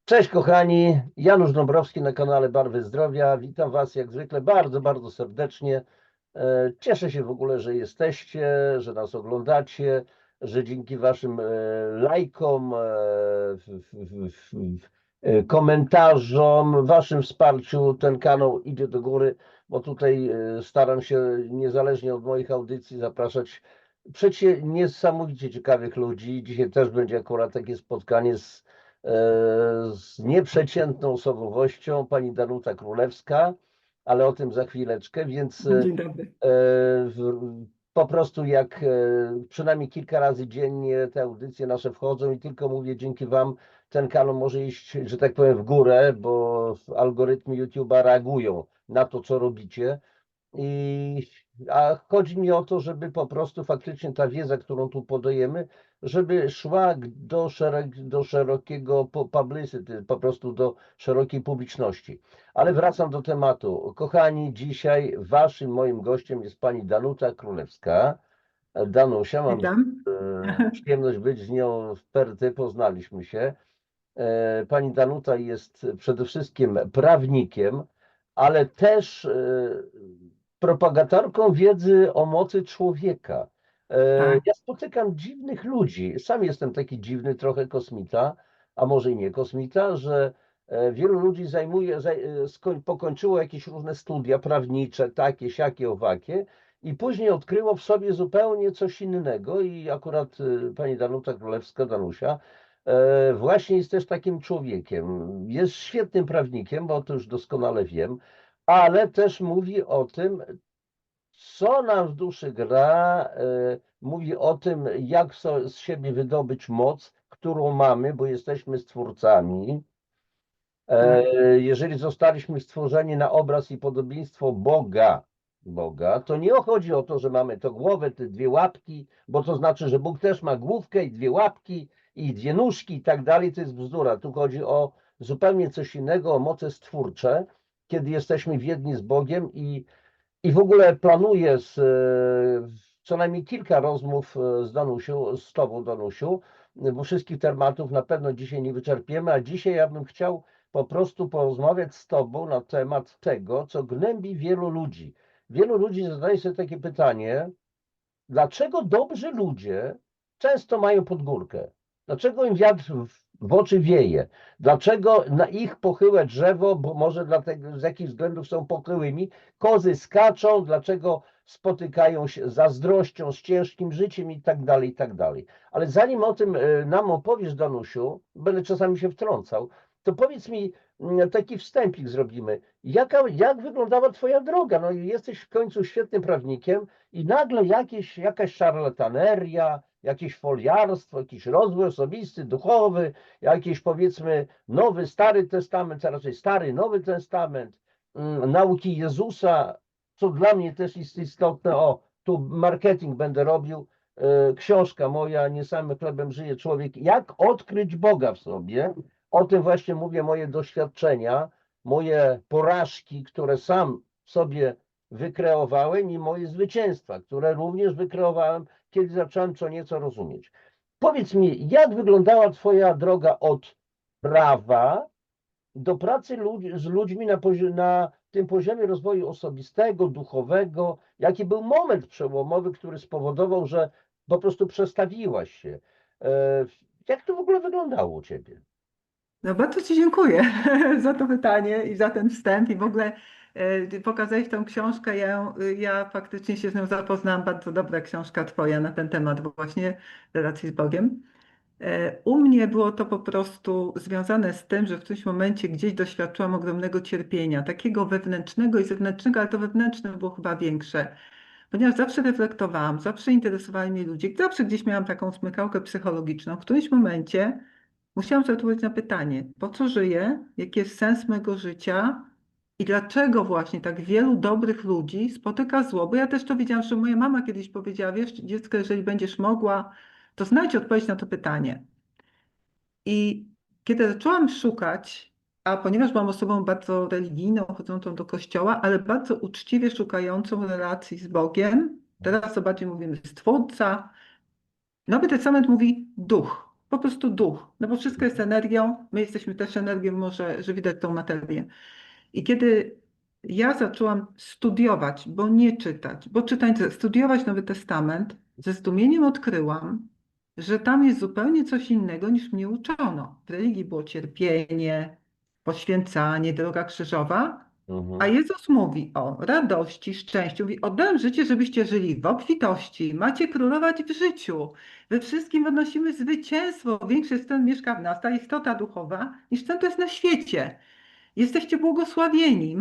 Cześć kochani, Janusz Dąbrowski na kanale Barwy Zdrowia. Witam Was jak zwykle bardzo, bardzo serdecznie. Cieszę się w ogóle, że jesteście, że nas oglądacie, że dzięki Waszym lajkom, komentarzom, Waszym wsparciu ten kanał idzie do góry, bo tutaj staram się niezależnie od moich audycji zapraszać przecie niesamowicie ciekawych ludzi. Dzisiaj też będzie akurat takie spotkanie z nieprzeciętną osobowością, pani Danuta Królewska, ale o tym za chwileczkę, więc Dzień dobry. po prostu jak przynajmniej kilka razy dziennie te audycje nasze wchodzą i tylko mówię, dzięki Wam ten kanał może iść, że tak powiem, w górę, bo algorytmy YouTube'a reagują na to, co robicie. A chodzi mi o to, żeby po prostu faktycznie ta wiedza, którą tu podajemy, żeby szła do szerokiego publicity, po prostu do szerokiej publiczności. Ale wracam do tematu. Kochani, dzisiaj Waszym moim gościem jest pani Danuta Królewska. Danusia, mam Witam. przyjemność być z nią w Perty, poznaliśmy się. Pani Danuta jest przede wszystkim prawnikiem, ale też propagatorką wiedzy o mocy człowieka. Tak. Ja spotykam dziwnych ludzi. Sam jestem taki dziwny, trochę kosmita, a może i nie kosmita, że wielu ludzi pokończyło jakieś różne studia prawnicze, takie, siakie, owakie, i później odkryło w sobie zupełnie coś innego. I akurat pani Danuta Królewska, Danusia, właśnie jest też takim człowiekiem. Jest świetnym prawnikiem, bo to już doskonale wiem, ale też mówi o tym, co nam w duszy gra, mówi o tym, jak z siebie wydobyć moc, którą mamy, bo jesteśmy stwórcami. Tak. Jeżeli zostaliśmy stworzeni na obraz i podobieństwo Boga, to nie chodzi o to, że mamy to głowę, te dwie łapki, bo to znaczy, że Bóg też ma główkę i dwie łapki i dwie nóżki i tak dalej. To jest bzdura. Tu chodzi o zupełnie coś innego, o moce stwórcze, kiedy jesteśmy w jedni z Bogiem i w ogóle planuję co najmniej kilka rozmów z Danusią, z Tobą, Danusiu, bo wszystkich tematów na pewno dzisiaj nie wyczerpiemy, a dzisiaj ja bym chciał po prostu porozmawiać z Tobą na temat tego, co gnębi wielu ludzi. Wielu ludzi zadaje sobie takie pytanie, dlaczego dobrzy ludzie często mają podgórkę? Dlaczego im wiatr w oczy wieje? Dlaczego na ich pochyłe drzewo, bo może dlatego, z jakich względów są pochyłymi, kozy skaczą, dlaczego spotykają się z zazdrością, z ciężkim życiem i tak dalej, i tak dalej. Ale zanim o tym nam opowiesz, Danusiu, będę czasami się wtrącał, to powiedz mi, taki wstępik zrobimy. Jak wyglądała Twoja droga? No i jesteś w końcu świetnym prawnikiem, i nagle jakaś szarlataneria, jakieś foliarstwo, jakiś rozwój osobisty, duchowy, jakieś powiedzmy Nowy, Stary Testament, a raczej Stary, Nowy Testament, nauki Jezusa, co dla mnie też jest istotne. O, tu marketing będę robił, książka moja, Nie samym chlebem żyje człowiek, jak odkryć Boga w sobie. O tym właśnie mówię, moje doświadczenia, moje porażki, które sam sobie wykreowałem, i moje zwycięstwa, które również wykreowałem, kiedy zacząłem co nieco rozumieć. Powiedz mi, jak wyglądała Twoja droga od prawa do pracy z ludźmi na tym poziomie rozwoju osobistego, duchowego? Jaki był moment przełomowy, który spowodował, że po prostu przestawiłaś się? Jak to w ogóle wyglądało u Ciebie? No bardzo Ci dziękuję za to pytanie i za ten wstęp i w ogóle pokazałeś tą książkę. Ja faktycznie się z nią zapoznałam. Bardzo dobra książka Twoja na ten temat właśnie relacji z Bogiem. U mnie było to po prostu związane z tym, że w którymś momencie gdzieś doświadczyłam ogromnego cierpienia, takiego wewnętrznego i zewnętrznego, ale to wewnętrzne było chyba większe. Ponieważ zawsze reflektowałam, zawsze interesowali mnie ludzie, zawsze gdzieś miałam taką smykałkę psychologiczną. W którymś momencie musiałam sobie odpowiedzieć na pytanie, po co żyję, jaki jest sens mojego życia i dlaczego właśnie tak wielu dobrych ludzi spotyka zło. Bo ja też to wiedziałam, że moja mama kiedyś powiedziała, wiesz, dziecko, jeżeli będziesz mogła, to znajdź odpowiedź na to pytanie. I kiedy zaczęłam szukać, a ponieważ byłam osobą bardzo religijną, chodzącą do kościoła, ale bardzo uczciwie szukającą relacji z Bogiem, teraz co bardziej mówimy Stwórca, Nowy Testament mówi duch. po prostu duch, no bo wszystko jest energią, my jesteśmy też energią, może, że widać tą materię. I kiedy ja zaczęłam studiować, bo nie czytać, bo czytać, studiować Nowy Testament, ze zdumieniem odkryłam, że tam jest zupełnie coś innego niż mnie uczono. W religii było cierpienie, poświęcanie, droga krzyżowa, a Mhm. Jezus mówi o radości, szczęściu, mówi, oddałem życie, żebyście żyli w obfitości, macie królować w życiu. We wszystkim odnosimy zwycięstwo. Większy ten mieszka w nas, ta istota duchowa, niż ten, to jest na świecie. Jesteście błogosławieni,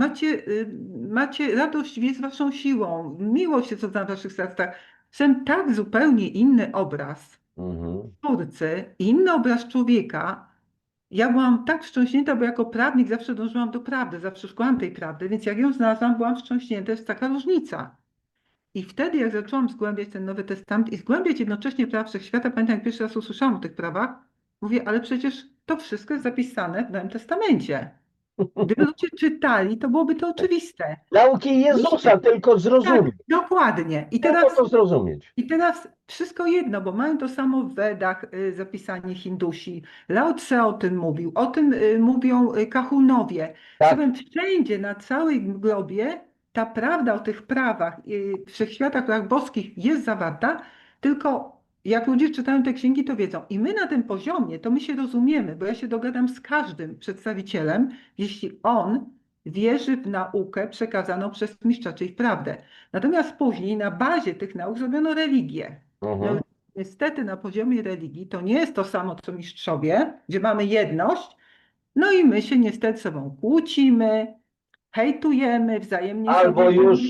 macie radość jest waszą siłą, miłość jest na waszych sercach. Są tak zupełnie inny obraz Mhm. Twórcy, inny obraz człowieka. Ja byłam tak wstrząśnięta, bo jako prawnik zawsze dążyłam do prawdy, zawsze szukałam tej prawdy, więc jak ją znalazłam, byłam wstrząśnięta, jest taka różnica. I wtedy, jak zaczęłam zgłębiać ten Nowy Testament i zgłębiać jednocześnie prawa wszechświata, pamiętam, jak pierwszy raz usłyszałam o tych prawach, mówię, ale przecież to wszystko jest zapisane w Nowym Testamencie. Gdyby ludzie czytali, to byłoby to oczywiste. Nauki Jezusa, tylko Tak, zrozumieć. dokładnie. Tylko to zrozumieć. I teraz wszystko jedno, bo mają to samo w Wedach zapisanie Hindusi. Lao Tse o tym mówił, o tym mówią Kahunowie. Tak. Słowem, wszędzie na całej globie ta prawda o tych prawach, wszechświatach, prawach boskich jest zawarta, tylko jak ludzie czytają te księgi, to wiedzą. I my na tym poziomie, to my się rozumiemy, bo ja się dogadam z każdym przedstawicielem, jeśli on wierzy w naukę przekazaną przez mistrza, czyli w prawdę. Natomiast później na bazie tych nauk zrobiono religię. No Mhm. niestety na poziomie religii to nie jest to samo co mistrzowie, gdzie mamy jedność, no i my się niestety sobą kłócimy, hejtujemy, wzajemnie Albo sobie już w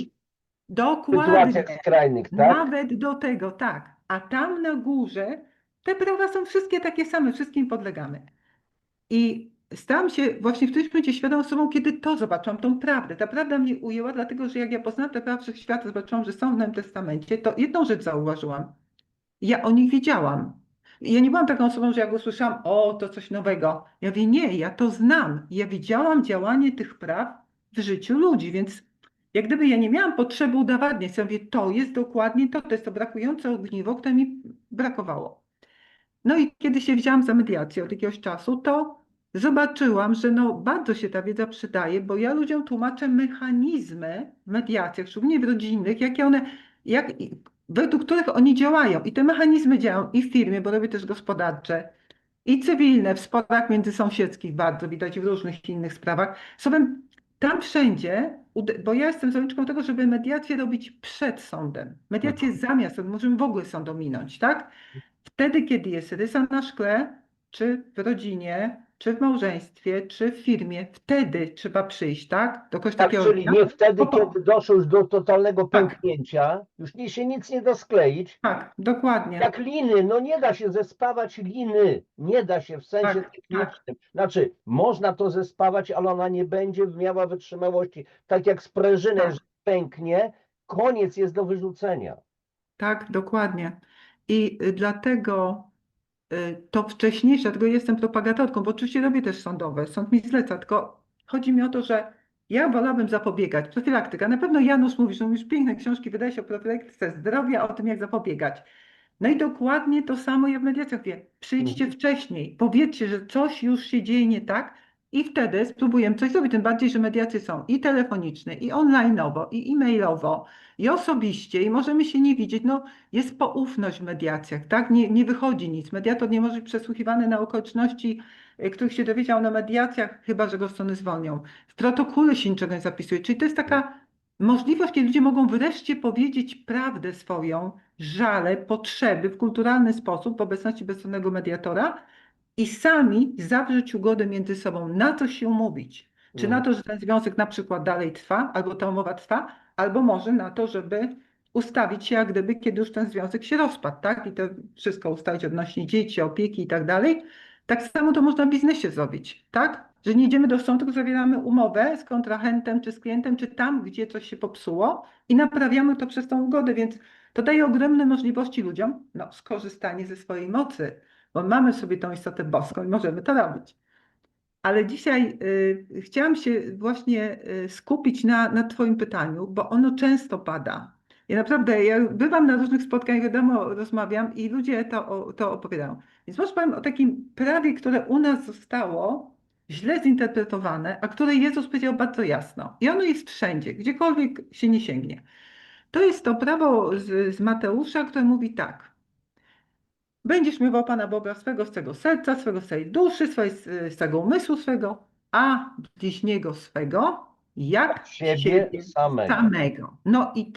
sytuacjach dokładnie, skrajnych, tak? nawet do tego, tak. A tam na górze te prawa są wszystkie takie same, wszystkim podlegamy. I stałam się właśnie w którymś momencie świadomą osobą, kiedy to zobaczyłam, tą prawdę. Ta prawda mnie ujęła, dlatego że jak ja poznałam te prawa wszechświata, zobaczyłam, że są w Nowym Testamencie, to jedną rzecz zauważyłam. Ja o nich wiedziałam. I ja nie byłam taką osobą, że jak usłyszałam, o, to coś nowego. Ja mówię, nie, ja to znam. Ja widziałam działanie tych praw w życiu ludzi, więc jak gdyby ja nie miałam potrzeby udowadniać. Ja mówię, to jest dokładnie to jest to brakujące ogniwo, które mi brakowało. No i kiedy się wzięłam za mediację od jakiegoś czasu, to zobaczyłam, że no bardzo się ta wiedza przydaje, bo ja ludziom tłumaczę mechanizmy w mediacjach, szczególnie w rodzinnych, jakie one, według których oni działają. I te mechanizmy działają i w firmie, bo robię też gospodarcze, i cywilne, w sporach międzysąsiedzkich bardzo widać, w różnych innych sprawach. Słowem, tam wszędzie, bo ja jestem zwolenniczką tego, żeby mediację robić przed sądem. Mediację Mhm. zamiast sądu, możemy w ogóle sąd ominąć, tak? Wtedy, kiedy jest rysa na szkle, czy w rodzinie, czy w małżeństwie, czy w firmie, wtedy trzeba przyjść, tak? Do kogoś Tak, takiego czyli dnia. nie wtedy, Po. kiedy doszło już do totalnego Tak, pęknięcia, już nie się nic nie da skleić. tak, dokładnie. Jak liny, no nie da się zespawać liny, nie da się w sensie Tak, tak, technicznym. Znaczy, można to zespawać, ale ona nie będzie miała wytrzymałości. Tak jak sprężyna, tak, jeżeli pęknie, koniec jest do wyrzucenia. tak, dokładnie. I dlatego to wcześniejsze, dlatego jestem propagatorką, bo oczywiście robię też sądowe, sąd mi zleca, tylko chodzi mi o to, że ja wolałabym zapobiegać. Profilaktyka. Na pewno Janusz mówi, że mówisz piękne książki, wydaje się o profilaktyce zdrowia, o tym jak zapobiegać. No i dokładnie to samo ja w mediacjach mówię. Przyjdźcie Mhm. wcześniej, powiedzcie, że coś już się dzieje nie tak i wtedy spróbujemy coś zrobić. Tym bardziej, że mediacje są i telefoniczne, i online'owo, i e-mailowo, i osobiście, i możemy się nie widzieć. No, jest poufność w mediacjach, tak? Nie wychodzi nic. Mediator nie może być przesłuchiwany na okoliczności, których się dowiedział na mediacjach, chyba że go strony zwolnią. W protokole się niczego nie zapisuje. Czyli to jest taka możliwość, kiedy ludzie mogą wreszcie powiedzieć prawdę swoją, żale, potrzeby w kulturalny sposób w obecności bezstronnego mediatora i sami zawrzeć ugodę między sobą, na co się umówić. Czy na Mhm. to, że ten związek na przykład dalej trwa, albo ta umowa trwa, albo może na to, żeby ustawić się, jak gdyby, kiedy już ten związek się rozpadł, tak? I to wszystko ustalić odnośnie dzieci, opieki i tak dalej. Tak samo to można w biznesie zrobić, tak? Że nie idziemy do sądu, tylko zawieramy umowę z kontrahentem, czy z klientem, czy tam, gdzie coś się popsuło i naprawiamy to przez tą ugodę, więc to daje ogromne możliwości ludziom, no, skorzystanie ze swojej mocy, bo mamy sobie tą istotę boską i możemy to robić. Ale dzisiaj chciałam się właśnie skupić na Twoim pytaniu, bo ono często pada. Ja naprawdę, ja bywam na różnych spotkaniach, wiadomo, rozmawiam i ludzie to opowiadają. Więc może powiem o takim prawie, które u nas zostało źle zinterpretowane, a które Jezus powiedział bardzo jasno. I ono jest wszędzie, gdziekolwiek się nie sięgnie. To jest to prawo z Mateusza, które mówi tak. Będziesz miłował Pana Boga swego z całego serca, swego z całej duszy, z całego umysłu swego, a bliźniego swego, jak Siebie siebie samego. samego. No i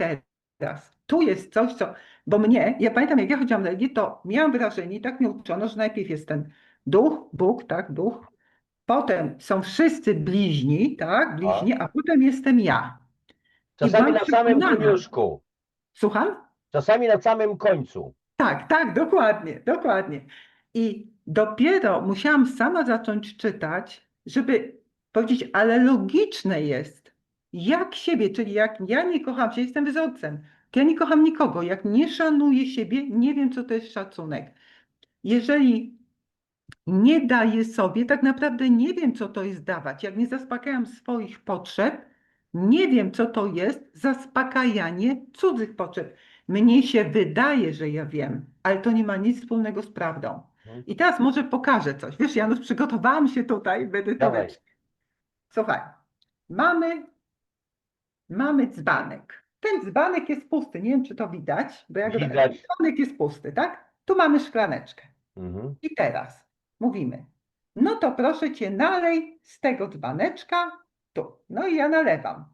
teraz, tu jest coś, co, bo ja pamiętam, jak ja chodziłam na religię, to miałam wrażenie, i tak mnie uczono, że najpierw jest ten duch, Bóg, tak, duch, potem są wszyscy bliźni, tak, bliźni, a potem jestem ja. I Czasami byłam na samym przekonana, koniuszku, słucham? czasami na samym końcu. Tak, tak, dokładnie, dokładnie. I dopiero musiałam sama zacząć czytać, żeby powiedzieć, ale logiczne jest, jak siebie, czyli jak ja nie kocham się, jestem wzorcem, to ja nie kocham nikogo, jak nie szanuję siebie, nie wiem, co to jest szacunek. Jeżeli nie daję sobie, tak naprawdę nie wiem, co to jest dawać. Jak nie zaspokajam swoich potrzeb, nie wiem, co to jest zaspokajanie cudzych potrzeb. Mnie się wydaje, że ja wiem, ale to nie ma nic wspólnego z prawdą. Mhm. I teraz może pokażę coś. Wiesz, Janusz, przygotowałam się tutaj Dawaj. merytorycznie. Słuchaj, mamy dzbanek. Ten dzbanek jest pusty. Nie wiem, czy to widać, bo ja go Widać. dzbanek jest pusty, tak? Tu mamy szklaneczkę. Mhm. I teraz mówimy, no to proszę cię, nalej z tego dzbaneczka tu. No i ja nalewam,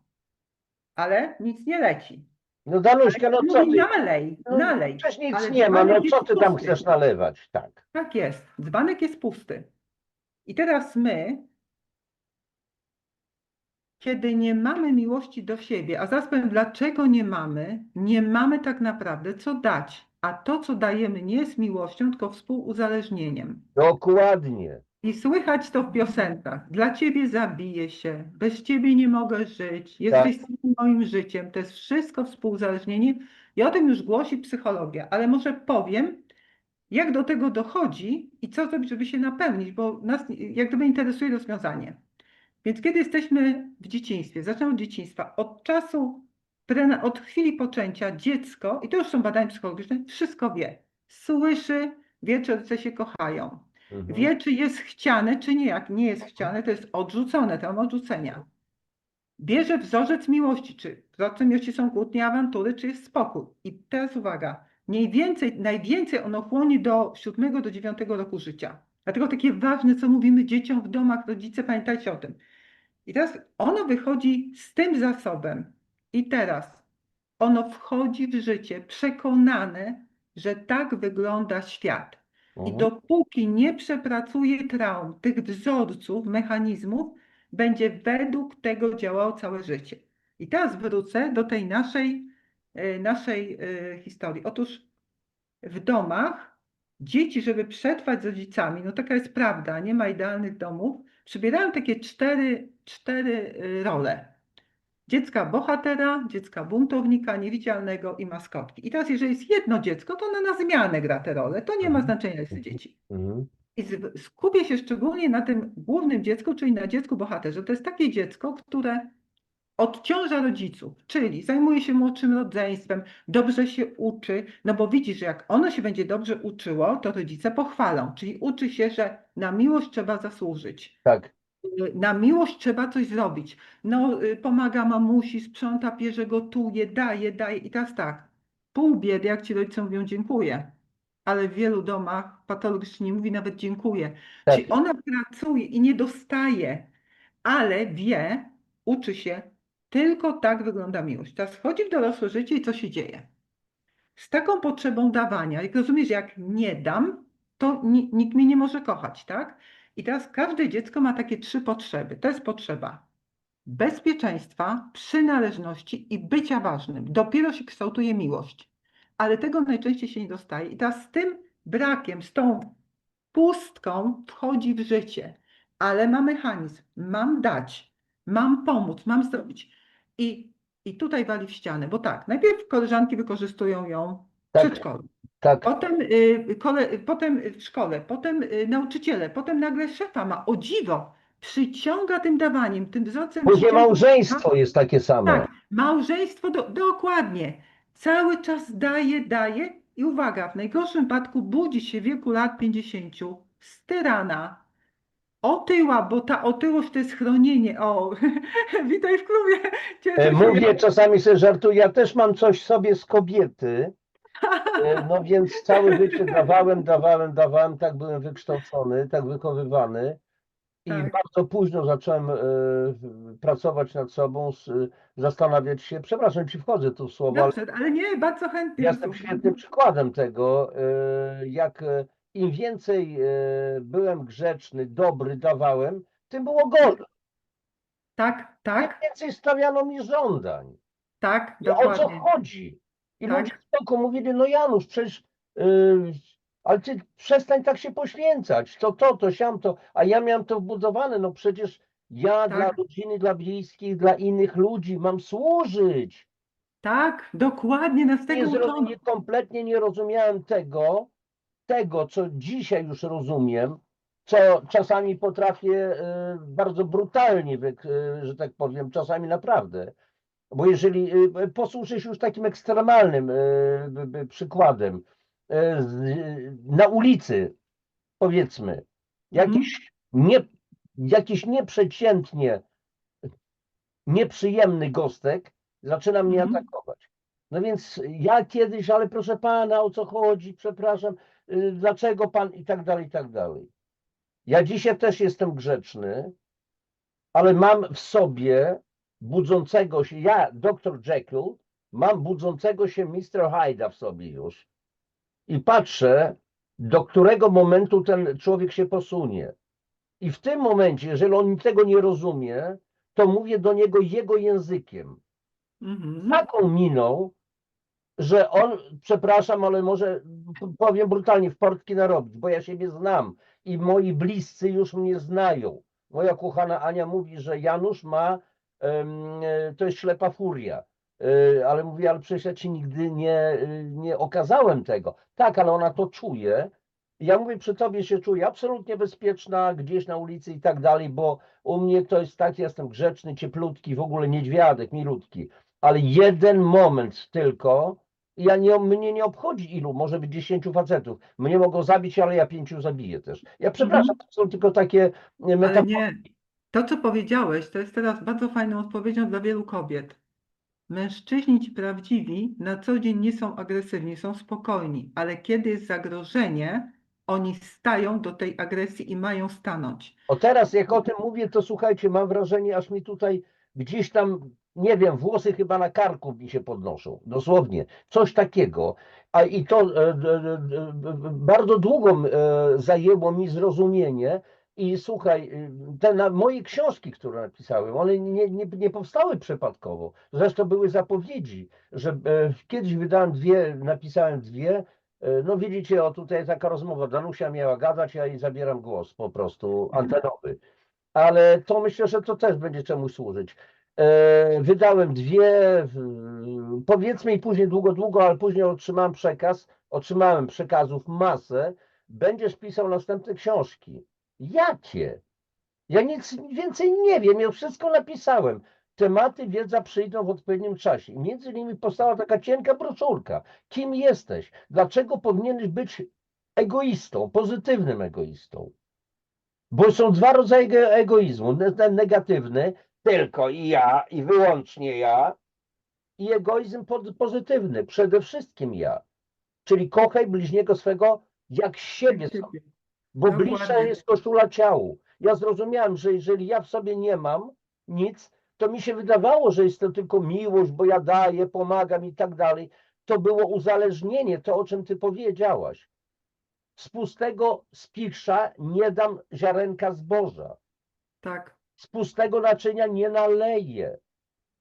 ale nic nie leci. No Danuśka, no co Mówi ty? nalej, No, nalej. przecież nic Ale nie ma, no dzbanek co jest ty tam pusty. chcesz nalewać? Tak. Tak jest, dzbanek jest pusty. I teraz my, kiedy nie mamy miłości do siebie, a zaraz powiem, dlaczego nie mamy tak naprawdę co dać. A to, co dajemy, nie jest miłością, tylko współuzależnieniem. Dokładnie. I słychać to w piosenkach. Dla ciebie zabiję się, bez ciebie nie mogę żyć, jesteś całym moim życiem. To jest wszystko współuzależnienie. I o tym już głosi psychologia, ale może powiem, jak do tego dochodzi i co zrobić, żeby się napełnić, bo nas jak gdyby interesuje rozwiązanie. Więc kiedy jesteśmy w dzieciństwie, zaczynamy od dzieciństwa, od czasu, od chwili poczęcia dziecko, i to już są badania psychologiczne, wszystko wie. Słyszy, wie, czy rodzice się kochają. Mhm. Wie, czy jest chciane, czy nie. Jak nie jest chciane, to jest odrzucone, tam odrzucenia. Bierze wzorzec miłości, czy wzorcem miłości są kłótnie, awantury, czy jest spokój. I teraz uwaga, najwięcej ono chłonie do 7 do 9 roku życia. Dlatego takie ważne, co mówimy dzieciom w domach, rodzice, pamiętajcie o tym. I teraz ono wychodzi z tym zasobem. I teraz ono wchodzi w życie przekonane, że tak wygląda świat. I Mhm. dopóki nie przepracuje traum, tych wzorców, mechanizmów, będzie według tego działało całe życie. I teraz wrócę do tej naszej historii. Otóż w domach dzieci, żeby przetrwać z rodzicami, no taka jest prawda, nie ma idealnych domów, przybierają takie cztery role. Dziecka bohatera, dziecka buntownika, niewidzialnego i maskotki. I teraz jeżeli jest jedno dziecko, to ono na zmianę gra te role. To nie ma znaczenia, ile jest dzieci. Mhm. I skupię się szczególnie na tym głównym dziecku, czyli na dziecku bohaterze. To jest takie dziecko, które odciąża rodziców, czyli zajmuje się młodszym rodzeństwem, dobrze się uczy, no bo widzi, że jak ono się będzie dobrze uczyło, to rodzice pochwalą, czyli uczy się, że na miłość trzeba zasłużyć. Tak. Na miłość trzeba coś zrobić. No, pomaga mamusi, sprząta, pierze, gotuje, daje. I teraz tak, pół biedy, jak ci rodzice mówią dziękuję, ale w wielu domach patologicznie nie mówi nawet dziękuję. Tak. Czyli ona pracuje i nie dostaje, ale wie, uczy się, tylko tak wygląda miłość. Teraz wchodzi w dorosłe życie i co się dzieje? Z taką potrzebą dawania, jak rozumiesz, jak nie dam, to nikt mnie nie może kochać, tak? I teraz każde dziecko ma takie 3 potrzeby. To jest potrzeba bezpieczeństwa, przynależności i bycia ważnym. Dopiero się kształtuje miłość. Ale tego najczęściej się nie dostaje. I teraz z tym brakiem, z tą pustką wchodzi w życie. Ale ma mechanizm. Mam dać, mam pomóc, mam zrobić. I tutaj wali w ścianę, bo tak, najpierw koleżanki wykorzystują ją w Tak. przedszkolu. Tak. Potem w szkole, potem nauczyciele, potem nagle szefa ma, o dziwo, przyciąga tym dawaniem, tym wzorcem. Później małżeństwo jest takie samo. Tak, małżeństwo, dokładnie. Cały czas daje i uwaga, w najgorszym wypadku budzi się w wieku lat 50 z tyrana, otyła, bo ta otyłość to jest chronienie. O, witaj w klubie, cieszę się. Mówię, czasami sobie żartuję, ja też mam coś w sobie z kobiety, no więc całe życie dawałem, tak byłem wykształcony, tak wychowywany i Tak, bardzo późno zacząłem pracować nad sobą, zastanawiać się, przepraszam, ci wchodzę tu w słowo, ale dobrze, ale nie, bardzo chętnie jestem wysłucham. świetnym przykładem tego, jak im więcej byłem grzeczny, dobry, dawałem, tym było gorzej. Tak, Tym tak, więcej stawiano mi żądań. tak, I o co dokładnie. chodzi? I ludzie Tak, spoko mówili, no Janusz, przecież, ale ty przestań tak się poświęcać, to, siamto, a ja miałem to wbudowane, no przecież ja dla tak, rodziny, dla bliskich, dla innych ludzi mam służyć. tak, dokładnie nas tego uczono. Kompletnie nie rozumiałem tego, co dzisiaj już rozumiem, co czasami potrafię bardzo brutalnie, że tak powiem, czasami naprawdę. Bo jeżeli posłużę się już takim ekstremalnym przykładem, na ulicy, powiedzmy, Mhm, jakiś, jakiś nieprzeciętnie nieprzyjemny gostek zaczyna mnie mhm, atakować. No więc ja kiedyś, ale proszę pana, o co chodzi, przepraszam, dlaczego pan i tak dalej, i tak dalej. Ja dzisiaj też jestem grzeczny, ale mam w sobie budzącego się, ja, doktor Jekyll, mam budzącego się Mr. Hyde'a w sobie już i patrzę, do którego momentu ten człowiek się posunie. I w tym momencie, jeżeli on tego nie rozumie, to mówię do niego jego językiem. mhm. Taką miną, że on, przepraszam, ale może powiem brutalnie, w portki narobić, bo ja siebie znam i moi bliscy już mnie znają. Moja kochana Ania mówi, że Janusz ma, to jest ślepa furia. Ale mówi, ale przecież ja ci nigdy nie okazałem tego. Tak, ale ona to czuje. Ja mówię, przy tobie się czuję absolutnie bezpieczna, gdzieś na ulicy i tak dalej, bo u mnie to jest tak, jestem grzeczny, cieplutki, w ogóle niedźwiadek, milutki. Ale jeden moment tylko, mnie nie obchodzi ilu, może być 10 facetów. Mnie mogą zabić, ale ja 5 zabiję też. Ja przepraszam, Mhm. to są tylko takie Ale metafory. nie, to co powiedziałeś, to jest teraz bardzo fajną odpowiedzią dla wielu kobiet. Mężczyźni ci prawdziwi na co dzień nie są agresywni, są spokojni, ale kiedy jest zagrożenie, oni stają do tej agresji i mają stanąć. O teraz, jak o tym mówię, to słuchajcie, mam wrażenie, aż mi tutaj gdzieś tam, nie wiem, włosy chyba na karku mi się podnoszą. Dosłownie. Coś takiego. A i to bardzo długo zajęło mi zrozumienie. I słuchaj, te moje książki, które napisałem, one nie powstały przypadkowo. Zresztą były zapowiedzi, że kiedyś wydałem dwie, napisałem dwie. No widzicie, o tutaj taka rozmowa. Danusia miała gadać, ja jej zabieram głos po prostu antenowy. Ale to myślę, że to też będzie czemuś służyć. Wydałem dwie, powiedzmy i później długo, ale później otrzymałem przekazów masę. Będziesz pisał następne książki. Jakie? Ja nic więcej nie wiem, ja wszystko napisałem. Tematy, wiedza przyjdą w odpowiednim czasie. I między innymi powstała taka cienka broszurka. Kim jesteś? Dlaczego powinieneś być egoistą, pozytywnym egoistą? Bo są dwa rodzaje egoizmu. Ten negatywny, tylko i ja, i wyłącznie ja, i egoizm pozytywny, przede wszystkim ja. Czyli kochaj bliźniego swego jak Jak siebie sam, siebie. bo bliższa Dokładnie. jest koszula ciału. Ja zrozumiałem, że jeżeli ja w sobie nie mam nic, to mi się wydawało, że jest to tylko miłość, bo ja daję, pomagam i tak dalej. To było uzależnienie, to o czym ty powiedziałaś. Z pustego spichrza nie dam ziarenka zboża. Tak. Z pustego naczynia nie naleję.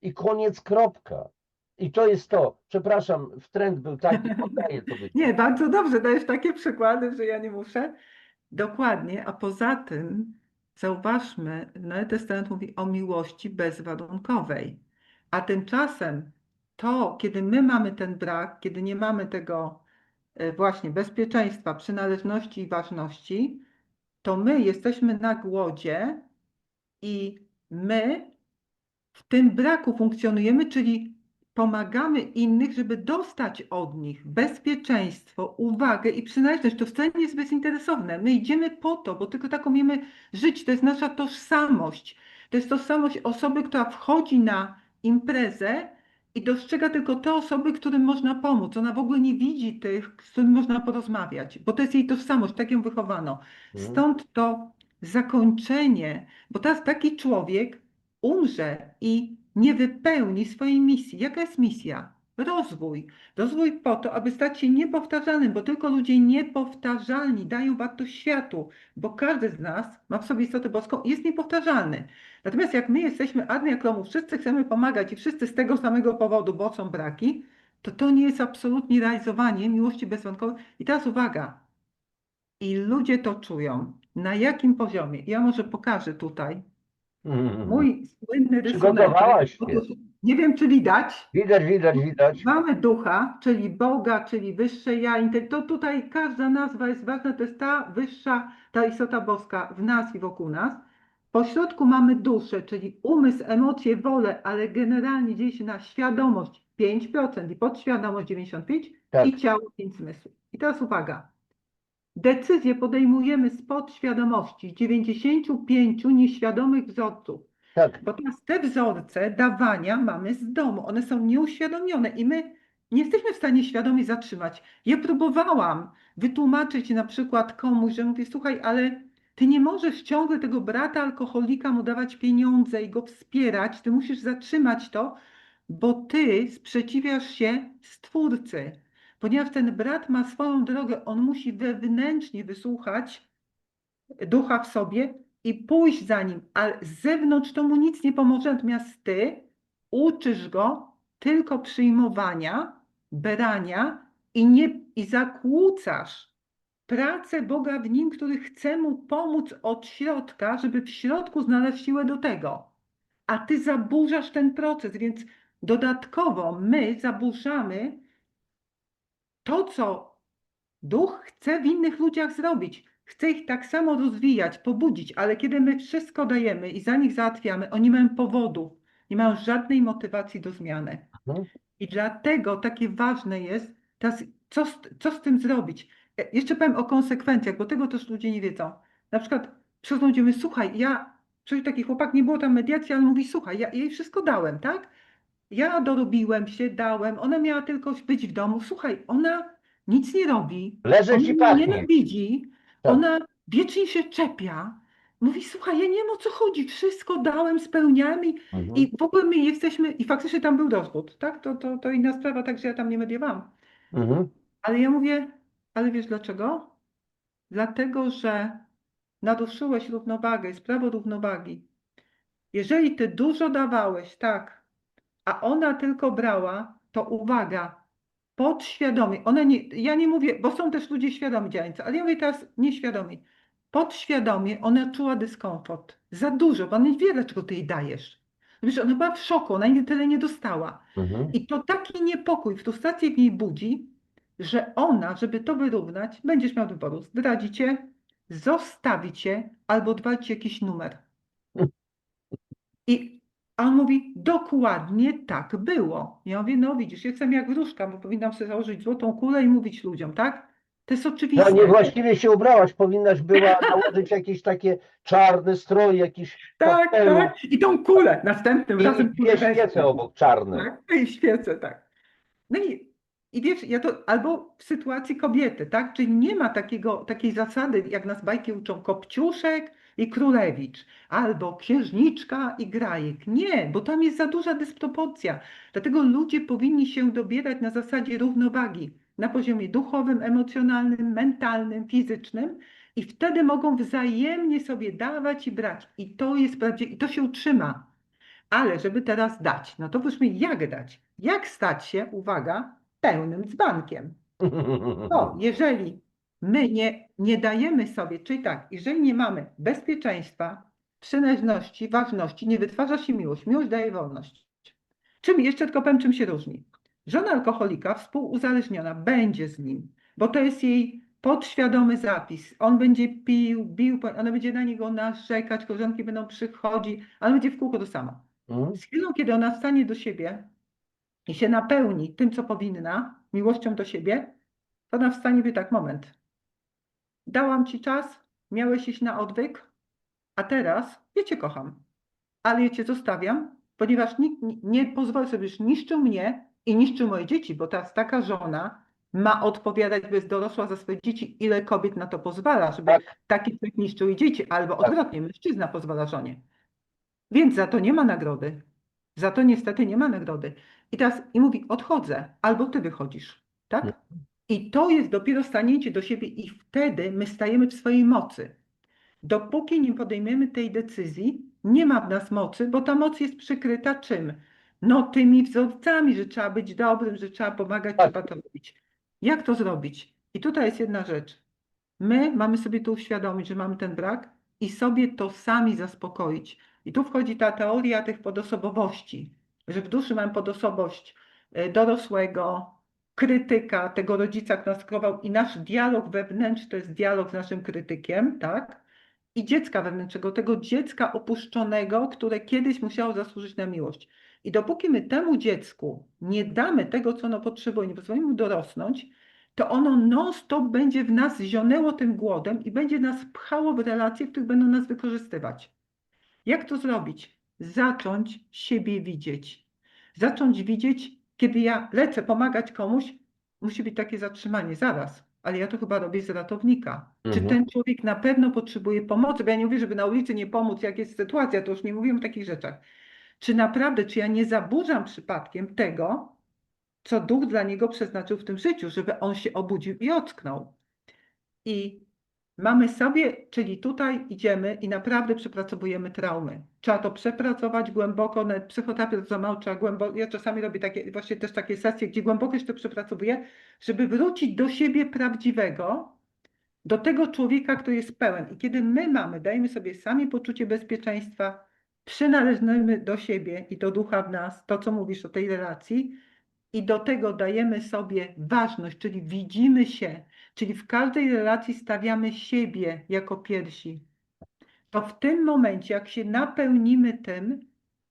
I koniec, kropka. I to jest to. Przepraszam, trend był taki, oddaję to Nie, wyciąg. bardzo dobrze, dajesz takie przykłady, że ja nie muszę. Dokładnie, a poza tym zauważmy, Nowy Testament mówi o miłości bezwarunkowej. A tymczasem to, kiedy my mamy ten brak, kiedy nie mamy tego właśnie bezpieczeństwa, przynależności i ważności, to my jesteśmy na głodzie i my w tym braku funkcjonujemy, czyli pomagamy innych, żeby dostać od nich bezpieczeństwo, uwagę i przynależność. To wcale nie jest bezinteresowne. My idziemy po to, bo tylko tak umiemy żyć. To jest nasza tożsamość. To jest tożsamość osoby, która wchodzi na imprezę i dostrzega tylko te osoby, którym można pomóc. Ona w ogóle nie widzi tych, z którymi można porozmawiać, bo to jest jej tożsamość, tak ją wychowano. Mhm. Stąd to zakończenie, bo teraz taki człowiek umrze i nie wypełni swojej misji. Jaka jest misja? Rozwój. Rozwój po to, aby stać się niepowtarzalnym, bo tylko ludzie niepowtarzalni dają wartość światu, bo każdy z nas ma w sobie istotę boską i jest niepowtarzalny. Natomiast jak my jesteśmy Armia Kromów, wszyscy chcemy pomagać i wszyscy z tego samego powodu, bo są braki, to to nie jest absolutnie realizowanie miłości bezwarunkowej. I teraz uwaga, i ludzie to czują. Na jakim poziomie? Ja może pokażę tutaj. Mhm. Mój słynny rysuneczek. Przygotowałaś się. Otóż nie wiem, czy widać. Widać, widać, widać. Mamy ducha, czyli Boga, czyli wyższe ja. To tutaj każda nazwa jest ważna. To jest ta wyższa, ta istota boska w nas i wokół nas. Po środku mamy duszę, czyli umysł, emocje, wolę, ale generalnie dzieje się na świadomość 5% i podświadomość 95% Tak, i ciało 5 zmysłów. I teraz uwaga. Decyzje podejmujemy z podświadomości 95 nieświadomych wzorców. tak. Bo teraz te wzorce dawania mamy z domu. One są nieuświadomione i my nie jesteśmy w stanie świadomie zatrzymać. Ja próbowałam wytłumaczyć na przykład komuś, że mówię, słuchaj, ale ty nie możesz ciągle tego brata alkoholika mu dawać pieniądze i go wspierać. Ty musisz zatrzymać to, bo ty sprzeciwiasz się Stwórcy. Ponieważ ten brat ma swoją drogę, on musi wewnętrznie wysłuchać ducha w sobie i pójść za nim, ale z zewnątrz to mu nic nie pomoże, natomiast ty uczysz go tylko przyjmowania, brania i zakłócasz pracę Boga w nim, który chce mu pomóc od środka, żeby w środku znaleźć siłę do tego. A ty zaburzasz ten proces, więc dodatkowo my zaburzamy to, co Duch chce w innych ludziach zrobić. Chce ich tak samo rozwijać, pobudzić, ale kiedy my wszystko dajemy i za nich załatwiamy, oni mają powodów, nie mają żadnej motywacji do zmiany. Mhm. I dlatego takie ważne jest teraz, co z tym zrobić. Jeszcze powiem o konsekwencjach, bo tego też ludzie nie wiedzą. Na przykład przychodzą ludzie, mówią, słuchaj, taki chłopak, nie było tam mediacji, ale mówi, słuchaj, ja jej wszystko dałem, tak? Ja dorobiłem się, dałem, ona miała tylko być w domu. Słuchaj, ona nic nie robi, ona Leżeć i mnie pachnieć. nienawidzi, Tak. ona wiecznie się czepia. Mówi, słuchaj, ja nie wiem o co chodzi, wszystko dałem, spełniałem Mhm. i w ogóle my jesteśmy, i faktycznie tam był rozwód, tak? To inna sprawa, także ja tam nie mediowałam. Mhm. Ale ja mówię, ale wiesz dlaczego? Dlatego, że naruszyłeś równowagę, jest prawo równowagi. Jeżeli ty dużo dawałeś, tak, a ona tylko brała, to uwaga, podświadomie, ja nie mówię, bo są też ludzie świadomi działający, ale ja mówię teraz nieświadomi. Podświadomie ona czuła dyskomfort. Za dużo, bo ona nie wie, dlaczego ty jej dajesz. Wiesz, ona była w szoku, ona tyle nie dostała. Mhm. I to taki niepokój, frustrację w niej budzi, że ona, żeby to wyrównać, będziesz miał do wyboru. Zdradzi cię, zostawi cię albo odwalić jakiś numer. A on mówi, dokładnie tak było. Ja mówię, no widzisz, jestem jak wróżka, bo powinnam sobie założyć złotą kulę i mówić ludziom, tak? To jest No oczywiste. niewłaściwie się ubrałaś, powinnaś była nałożyć jakieś takie czarne stroje, jakiś Tak, kapelusz tak. I tą kulę następnym i razem kulę dwie świece weźmie. obok czarne. Tak? I świecę, tak. No i wiesz, ja to albo w sytuacji kobiety, tak? Czyli nie ma takiej zasady, jak nas bajki uczą, Kopciuszek i Królewicz, albo księżniczka i grajek. Nie, bo tam jest za duża dysproporcja. Dlatego ludzie powinni się dobierać na zasadzie równowagi na poziomie duchowym, emocjonalnym, mentalnym, fizycznym i wtedy mogą wzajemnie sobie dawać i brać. I to jest prawdziwe, i to się utrzyma. Ale żeby teraz dać, no to powiedzmy, jak dać? Jak stać się, uwaga, pełnym dzbankiem? To jeżeli my nie dajemy sobie, czyli tak, jeżeli nie mamy bezpieczeństwa, przynależności, ważności, nie wytwarza się miłość. Miłość daje wolność. Czym jeszcze tylko powiem, czym się różni. Żona alkoholika współuzależniona będzie z nim, bo to jest jej podświadomy zapis. On będzie pił, bił, ona będzie na niego narzekać, koleżanki będą przychodzić, ale będzie w kółko to samo. Mhm. Z chwilą, kiedy ona stanie do siebie i się napełni tym, co powinna, miłością do siebie, to ona wstanie i powie tak, moment, dałam ci czas, miałeś iść na odwyk, a teraz ja cię kocham, ale ja cię zostawiam, ponieważ nikt nie pozwoli sobie, żebyś niszczył mnie i niszczył moje dzieci, bo teraz taka żona ma odpowiadać, bo jest dorosła za swoje dzieci, ile kobiet na to pozwala, żeby Tak, taki człowiek niszczył jej dzieci, albo tak. odwrotnie, mężczyzna pozwala żonie. Więc za to nie ma nagrody. Za to niestety nie ma nagrody. I teraz i mówi, odchodzę, albo ty wychodzisz, tak? I to jest dopiero stanięcie do siebie i wtedy my stajemy w swojej mocy. Dopóki nie podejmiemy tej decyzji, nie ma w nas mocy, bo ta moc jest przykryta czym? No tymi wzorcami, że trzeba być dobrym, że trzeba pomagać, Tak. trzeba to robić. Jak to zrobić? I tutaj jest jedna rzecz. My mamy sobie to uświadomić, że mamy ten brak i sobie to sami zaspokoić. I tu wchodzi ta teoria tych podosobowości, że w duszy mamy podosobowość dorosłego, krytyka, tego rodzica, który nas krował i nasz dialog wewnętrzny to jest dialog z naszym krytykiem, tak? I dziecka wewnętrznego, tego dziecka opuszczonego, które kiedyś musiało zasłużyć na miłość. I dopóki my temu dziecku nie damy tego, co ono potrzebuje, nie pozwolimy mu dorosnąć, to ono non-stop będzie w nas zionęło tym głodem i będzie nas pchało w relacje, w których będą nas wykorzystywać. Jak to zrobić? Zacząć siebie widzieć. Zacząć widzieć, kiedy ja lecę pomagać komuś, musi być takie zatrzymanie, zaraz, ale ja to chyba robię z ratownika. Czy Mhm. ten człowiek na pewno potrzebuje pomocy? Bo ja nie mówię, żeby na ulicy nie pomóc, jak jest sytuacja, to już nie mówię o takich rzeczach. Czy naprawdę, czy ja nie zaburzam przypadkiem tego, co Duch dla niego przeznaczył w tym życiu, żeby on się obudził i ocknął. I mamy sobie, czyli tutaj idziemy i naprawdę przepracowujemy traumy. Trzeba to przepracować głęboko, nawet psychoterapia to za mało, trzeba głęboko, ja czasami robię takie, właśnie też takie sesje, gdzie głęboko się to przepracowuję, żeby wrócić do siebie prawdziwego, do tego człowieka, który jest pełen. I kiedy my dajemy sobie sami poczucie bezpieczeństwa, przynależmy do siebie i do ducha w nas, to co mówisz o tej relacji, i do tego dajemy sobie ważność, czyli widzimy się, czyli w każdej relacji stawiamy siebie jako pierwsi. To w tym momencie, jak się napełnimy tym,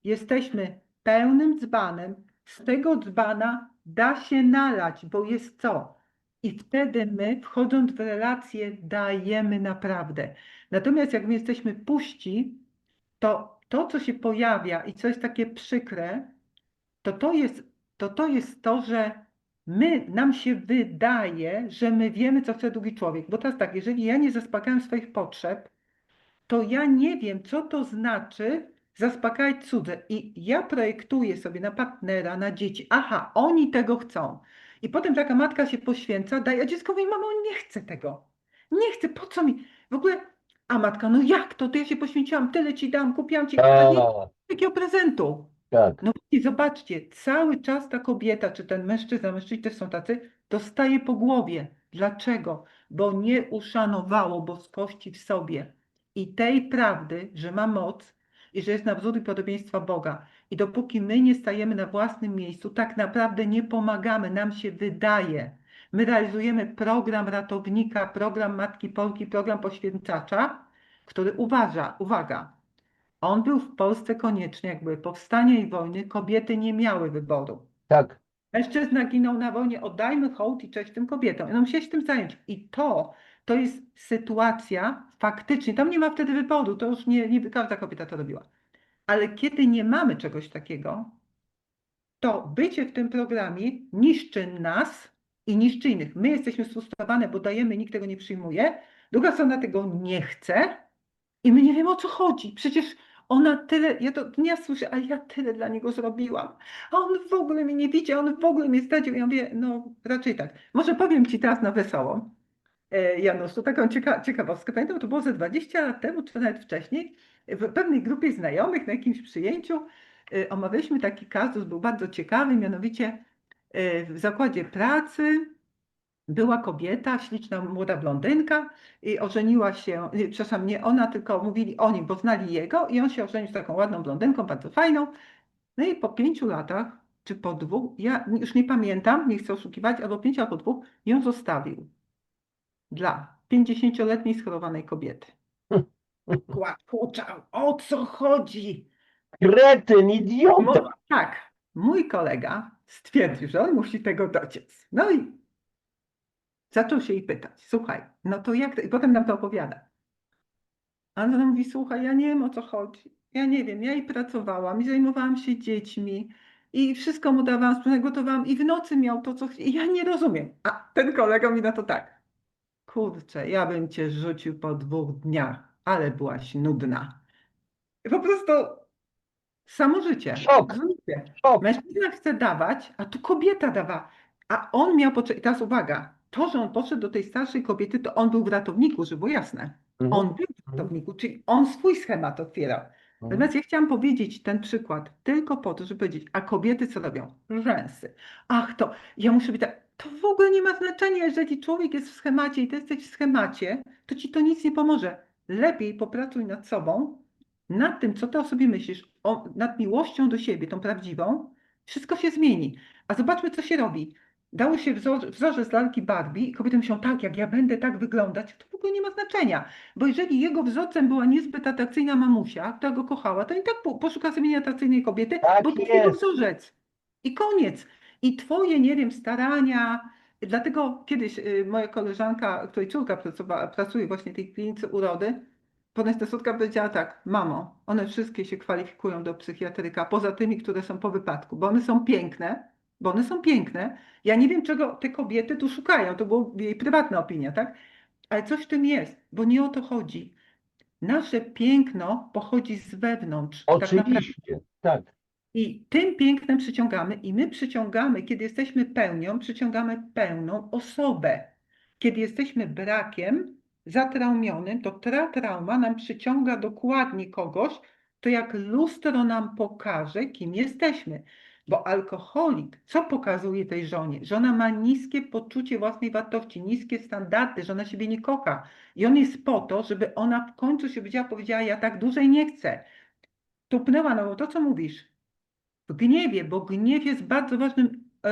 jesteśmy pełnym dzbanem, z tego dzbana da się nalać, bo jest co? I wtedy my, wchodząc w relacje, dajemy naprawdę. Natomiast jak my jesteśmy puści, to to, co się pojawia i co jest takie przykre, to jest to, że nam się wydaje, że my wiemy, co chce drugi człowiek. Bo teraz tak, jeżeli ja nie zaspokajam swoich potrzeb, to ja nie wiem, co to znaczy zaspokajać cudze. I ja projektuję sobie na partnera, na dzieci. Aha, oni tego chcą. I potem taka matka się poświęca, daje, a dziecko mówi, mamo, nie chcę tego. Nie chcę, po co mi? W ogóle, a matka, no jak to? To ja się poświęciłam, tyle ci dam, kupiłam ci, a nie A, takiego prezentu. tak, No i zobaczcie, cały czas ta kobieta, czy ten mężczyzna, mężczyźni też są tacy, dostaje po głowie. Dlaczego? Bo nie uszanowało boskości w sobie i tej prawdy, że ma moc i że jest na wzór i podobieństwa Boga. I dopóki my nie stajemy na własnym miejscu, tak naprawdę nie pomagamy, nam się wydaje. My realizujemy program ratownika, program Matki Polki, program poświęcacza, który uwaga, on był w Polsce koniecznie, jak były powstania i wojny, kobiety nie miały wyboru. tak, Mężczyzna ginął na wojnie, oddajmy hołd i cześć tym kobietom. I on musiał się tym zająć. I to jest sytuacja faktycznie, tam nie ma wtedy wyboru, to już nie każda kobieta to robiła. Ale kiedy nie mamy czegoś takiego, to bycie w tym programie niszczy nas i niszczy innych. My jesteśmy sfrustrowane, bo dajemy, nikt tego nie przyjmuje. Druga strona tego nie chce, i my nie wiemy, o co chodzi. Przecież ona tyle, ja to nie słyszę, ale ja tyle dla niego zrobiłam. A on w ogóle mnie nie widział, on w ogóle mnie zdradził. Ja mówię, no raczej tak. Może powiem ci teraz na wesoło, Janusz, to taką ciekawostkę. Pamiętam, to było ze 20 lat temu, czy nawet wcześniej, w pewnej grupie znajomych na jakimś przyjęciu omawialiśmy taki kazus, był bardzo ciekawy, mianowicie w zakładzie pracy była kobieta, śliczna młoda blondynka i ożeniła się, przepraszam, nie ona, tylko mówili o nim, bo znali jego i on się ożenił z taką ładną blondynką, bardzo fajną. No i po 5 latach, czy po 2, ja już nie pamiętam, nie chcę oszukiwać, albo 5 albo 2, ją zostawił dla 50-letniej schorowanej kobiety. Kłaczał, o co chodzi? kretyn, idiota. Tak, mój kolega stwierdził, że on musi tego dociec. No i zaczął się jej pytać, słuchaj, no to jak, i potem nam to opowiada. A ona mówi, słuchaj, ja nie wiem o co chodzi. Ja nie wiem, ja i pracowałam, i zajmowałam się dziećmi, i wszystko mu dawałam, sprzątać, gotowałam, i w nocy miał to, co i ja nie rozumiem. A ten kolega mi na to tak, kurczę, ja bym cię rzucił po 2 dniach, ale byłaś nudna. I po prostu samo życie. Szok, Życie. szok. Mężczyzna chce dawać, a tu kobieta dawa. A on miał potrzebę. I teraz uwaga, to, że on poszedł do tej starszej kobiety, to on był w ratowniku, żeby było jasne. Mhm. On był w ratowniku, czyli on swój schemat otwierał. Mhm. Natomiast ja chciałam powiedzieć ten przykład tylko po to, żeby powiedzieć, a kobiety co robią? Rzęsy. Ach, to ja muszę być tak. To w ogóle nie ma znaczenia, jeżeli człowiek jest w schemacie i ty jesteś w schemacie, to ci to nic nie pomoże. Lepiej popracuj nad sobą, nad tym, co ty o sobie myślisz, nad miłością do siebie, tą prawdziwą, wszystko się zmieni. A zobaczmy, co się robi. Dało się wzorzec lalki Barbie i kobiety myślą, tak, jak ja będę tak wyglądać, to w ogóle nie ma znaczenia. Bo jeżeli jego wzorcem była niezbyt atrakcyjna mamusia, która go kochała, to i tak poszuka sobie nieatrakcyjnej kobiety, Tak bo to jest jego jest. wzorzec. I koniec. I twoje, nie wiem, starania. Dlatego kiedyś moja koleżanka, której córka pracuje właśnie w tej klinice urody, ponieważ ta córka powiedziała tak, mamo, one wszystkie się kwalifikują do psychiatryka, poza tymi, które są po wypadku, bo one są piękne, bo one są piękne. Ja nie wiem, czego te kobiety tu szukają, to była jej prywatna opinia, tak? Ale coś w tym jest, bo nie o to chodzi. Nasze piękno pochodzi z wewnątrz, tak naprawdę. Oczywiście. Tak. I tym pięknem przyciągamy, i my przyciągamy, kiedy jesteśmy pełnią, przyciągamy pełną osobę. Kiedy jesteśmy brakiem, zatraumionym, to ta trauma nam przyciąga dokładnie kogoś, to jak lustro nam pokaże, kim jesteśmy. Bo alkoholik, co pokazuje tej żonie? Żona ma niskie poczucie własnej wartości, niskie standardy, że ona siebie nie kocha. I on jest po to, żeby ona w końcu się powiedziała, ja tak dłużej nie chcę. Tupnęła, no bo to, co mówisz, w gniewie, bo gniew jest bardzo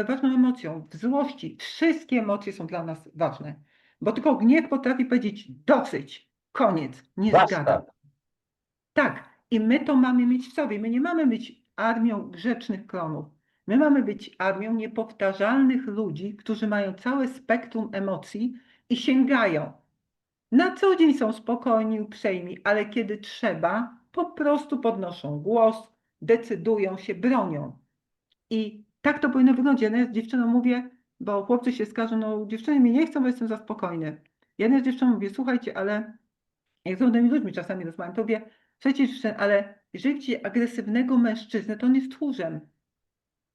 ważną emocją, w złości. Wszystkie emocje są dla nas ważne, bo tylko gniew potrafi powiedzieć dosyć, koniec, nie zgadzam. Basta. Tak, i my to mamy mieć w sobie. My nie mamy być armią grzecznych klonów. My mamy być armią niepowtarzalnych ludzi, którzy mają całe spektrum emocji i sięgają. Na co dzień są spokojni, uprzejmi, ale kiedy trzeba, po prostu podnoszą głos, decydują się, bronią. I tak to powinno wyglądać. Ja z dziewczyną mówię, bo chłopcy się skarżą, no dziewczyny mnie nie chcą, bo jestem za spokojny. Ja z dziewczyną mówię, słuchajcie, ale jak z młodymi ludźmi czasami rozmawiam, to mówię, słuchajcie dziewczyny, ale jeżeli widzicie agresywnego mężczyznę, to on jest tchórzem.